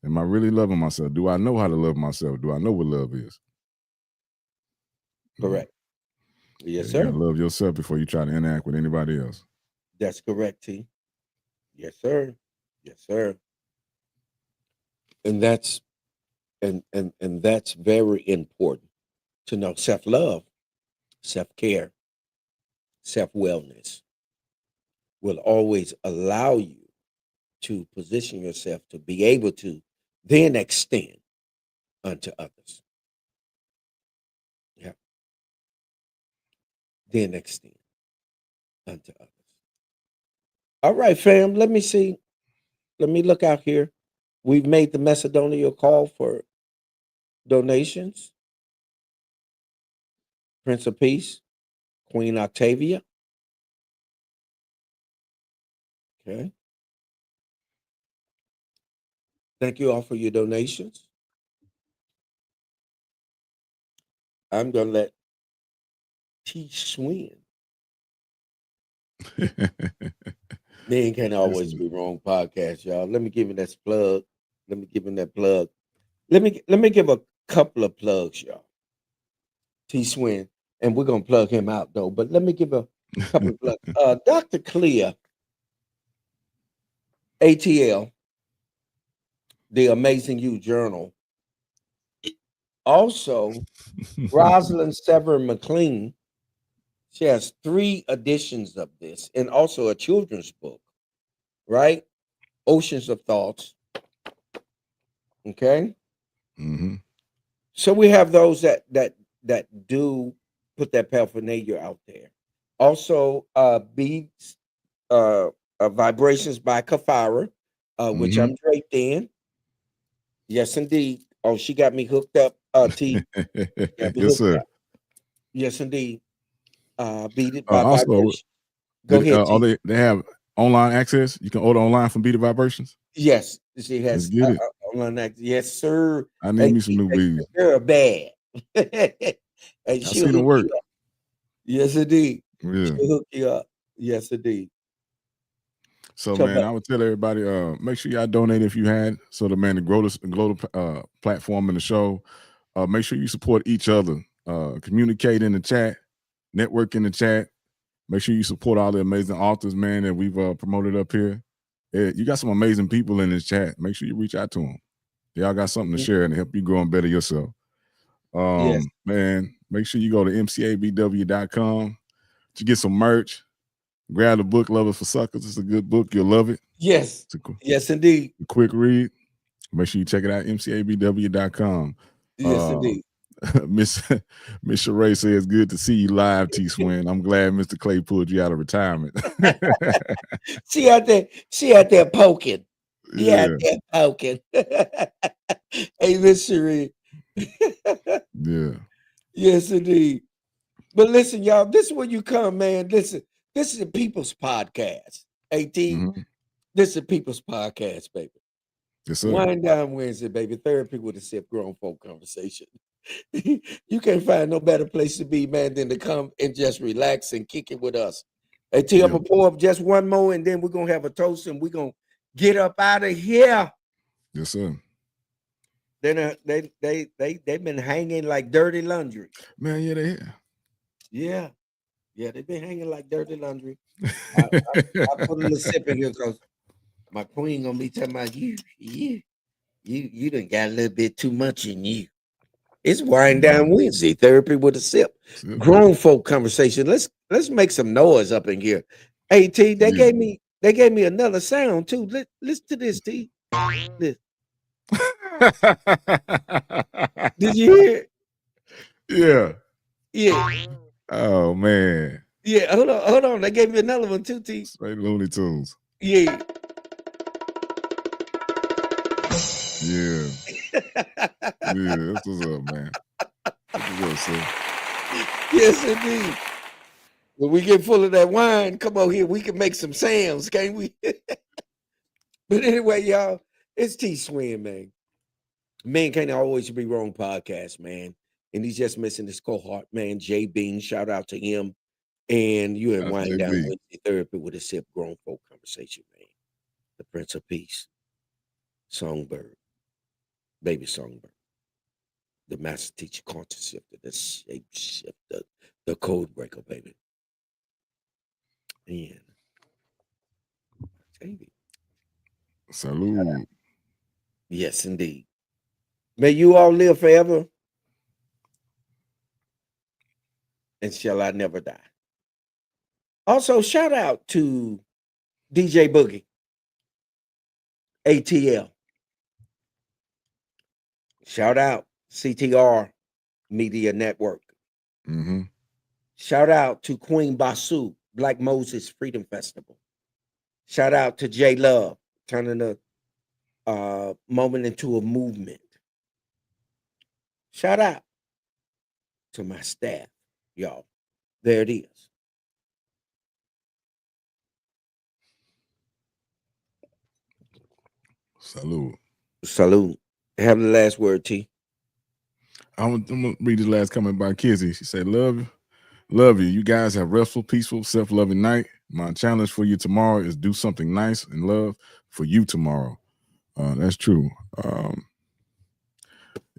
B: Am I really loving myself? Do I know how to love myself? Do I know what love is? Yeah.
A: Correct. Yes,
B: Yeah, you gotta
A: sir.
B: love yourself before you try to interact with anybody else.
A: That's correct, T. Yes, sir. Yes, sir. And that's very important to know self-love, self-care, self-wellness will always allow you to position yourself to be able to then extend unto others. Yeah. Then extend unto others. All right, fam. Let me see. Let me look out here. We've made the Macedonia call for donations. Prince of Peace, Queen Octavia. Okay. Thank you all for your donations. I'm gonna let T Swin. Men can't
B: Yes,
A: always
B: sir.
A: be wrong podcast, y'all. Let me give him that plug. Let me give him that plug. Let me give a couple of plugs, y'all. T Swin, and we're gonna plug him out though. But let me give a couple of plugs. Dr. Clear, ATL, the Amazing You Journal. Also, Rosalind Severn McLean. She has 3 editions of this, and also a children's book, right? Oceans of Thoughts. Okay,
B: Mm-hmm.
A: so we have those that do put that paraphernalia out there. Also, beats, uh, vibrations by Kafara, which
B: Mm-hmm.
A: I'm draped in. Yes, indeed. Oh, she got me hooked up. T got me
B: Yes,
A: hooked
B: sir.
A: up. Yes, indeed. Beat it by
B: Also,
A: vibration. Go ahead,
B: are
A: T.
B: they have online access? You can order online from Beat Vibrations.
A: Yes, she
B: Let's
A: has
B: get it.
A: online access. Yes, sir.
B: I need
A: And
B: me some new bees.
A: girl bad. And
B: I
A: she'll
B: seen them
A: hook
B: work.
A: you up. Yes, indeed.
B: Yeah.
A: She'll hook you up. Yes, indeed.
B: So,
A: So,
B: man,
A: but
B: I would tell everybody, make sure y'all donate if you had, so the man to grow the platform in the show. Make sure you support each other. Communicate in the chat, network in the chat. Make sure you support all the amazing authors, man, that we've promoted up here. You got some amazing people in this chat. Make sure you reach out to them. Y'all got something to share and help you grow and better yourself.
A: Yes.
B: Man, make sure you go to mcabw.com to get some merch. Grab the book, Lovers for Suckers. It's a good book. You'll love it.
A: Yes. Yes, indeed.
B: A quick read. Make sure you check it out, mcabw.com.
A: Yes, indeed.
B: Miss Sheree says, good to see you live, T Swin. I'm glad Mr. Clay pulled you out of retirement.
A: She out there poking. Yeah, there poking. Hey, Miss Sheree.
B: Yeah.
A: Yes, indeed. But listen, y'all, this is where you come, man. Listen, this is a people's podcast. AT, this is a people's podcast, baby.
B: Yes, sir.
A: Wind Down Wednesday, baby. Therapy with a sip, grown folk conversation. You can't find no better place to be, man, than to come and just relax and kick it with us. AT, I'm gonna pour up just one more, and then we're gonna have a toast, and we're gonna get up out of here.
B: Yes, sir.
A: Then they've been hanging like dirty laundry.
B: Man, yeah, they have.
A: Yeah, they've been hanging like dirty laundry. I put a little sip in here because my queen gonna be talking about you done got a little bit too much in you. It's Wind Down Wednesday, therapy with a sip. Grown folk conversation. Let's make some noise up in here. Hey T, they gave me another sound too. Listen to this, T. This. Did you hear it? Yeah.
B: Oh man.
A: Yeah, hold on. They gave me another one too, T.
B: Straight Looney Tunes.
A: Yeah.
B: Yeah, that's what's up, man. What's up, sir?
A: Yes, indeed. When we get full of that wine, come on here. We can make some sounds, can't we? But anyway, y'all, it's T Swin, man. Man Can't Always Be Wrong podcast, man. And he's just missing his cohort, man. Jay Bean, shout out to him. And you and Wind Down Wednesday therapy with a sip, grown folk conversation, man. The Prince of Peace, Songbird. Baby Songbird, the master teacher, conscious shifter, the shape shifter, the code breaker, baby. And baby.
B: Salute.
A: Yes, indeed. May you all live forever. And shall I never die. Also, shout out to DJ Boogie, ATL. Shout out CTR Media Network. Shout out to Queen Basu, Black Moses Freedom Festival. Shout out to J Love, turning the moment into a movement. Shout out to my staff, y'all. There it is.
B: Salute.
A: Salute. Have the last word, T.
B: I'm gonna read this last comment by Kizzy. She said, love you. You guys have restful, peaceful, self-loving night. My challenge for you tomorrow is do something nice and love for you tomorrow. That's true.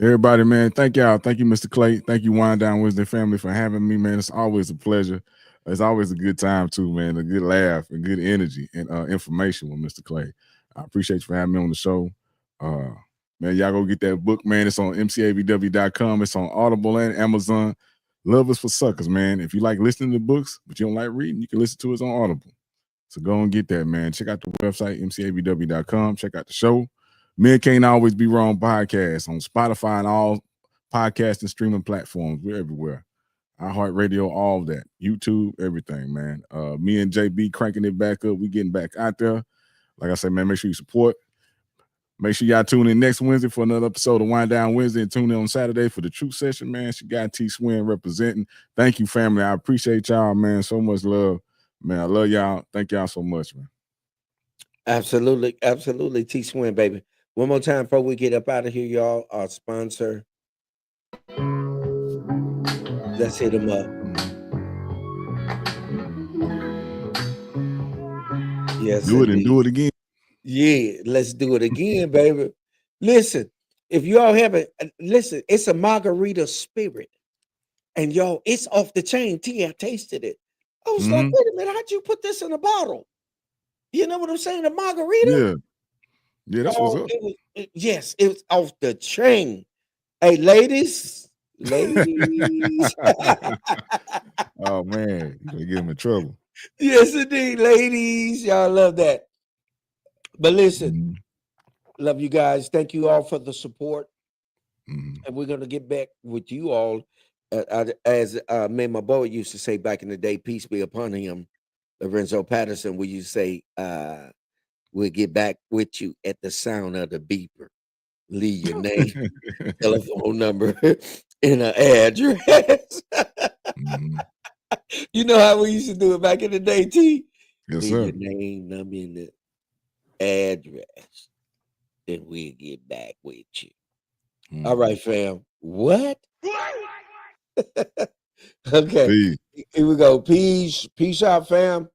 B: Everybody, man, thank y'all. Thank you, Mr. Clay. Thank you, Wind Down Wednesday family, for having me, man. It's always a pleasure. It's always a good time too, man. A good laugh and good energy and information with Mr. Clay. I appreciate you for having me on the show. Man, y'all go get that book, man. It's on mcabw.com. It's on Audible and Amazon. Lovers for Suckers, man. If you like listening to books, but you don't like reading, you can listen to it on Audible. So go and get that, man. Check out the website, mcabw.com. Check out the show. Men Can't Always Be Wrong podcast on Spotify and all podcast and streaming platforms. We're everywhere. iHeartRadio, all of that. YouTube, everything, man. Me and JB cranking it back up. We getting back out there. Like I said, man, make sure you support. Make sure y'all tune in next Wednesday for another episode of Wind Down Wednesday, and tune in on Saturday for the Truth Session, man. She got T Swin representing. Thank you, family. I appreciate y'all, man. So much love. Man, I love y'all. Thank y'all so much, man.
A: Absolutely. Absolutely. T Swin, baby. One more time before we get up out of here, y'all. Our sponsor. Let's hit them up. Yes.
B: Do it and do it again.
A: Yeah, let's do it again, baby. Listen, if y'all haven't, listen, it's a margarita spirit. And y'all, it's off the chain. T, I tasted it. I was like,
B: Mhm.
A: wait a minute, how'd you put this in a bottle? You know what I'm saying? A margarita?
B: Yeah. Yeah, that's what's
A: Oh,
B: up.
A: yes, it was off the chain. Hey, ladies.
B: Oh man, you gonna get him in trouble.
A: Yes, indeed, ladies. Y'all love that. But listen,
B: Mhm.
A: love you guys. Thank you all for the support.
B: Mhm.
A: And we're gonna get back with you all. As me and my boy used to say back in the day, peace be upon him, Lorenzo Patterson. We used to say, we'll get back with you at the sound of the beeper. Leave your name, telephone number, and an address.
B: Mhm.
A: You know how we used to do it back in the day, T?
B: Yes,
A: Leave your
B: sir.
A: name, number, and the address. Then we'll get back with you. All
B: Mhm.
A: right, fam. What? Okay.
B: Peace.
A: Here we go. Peace. Peace out, fam.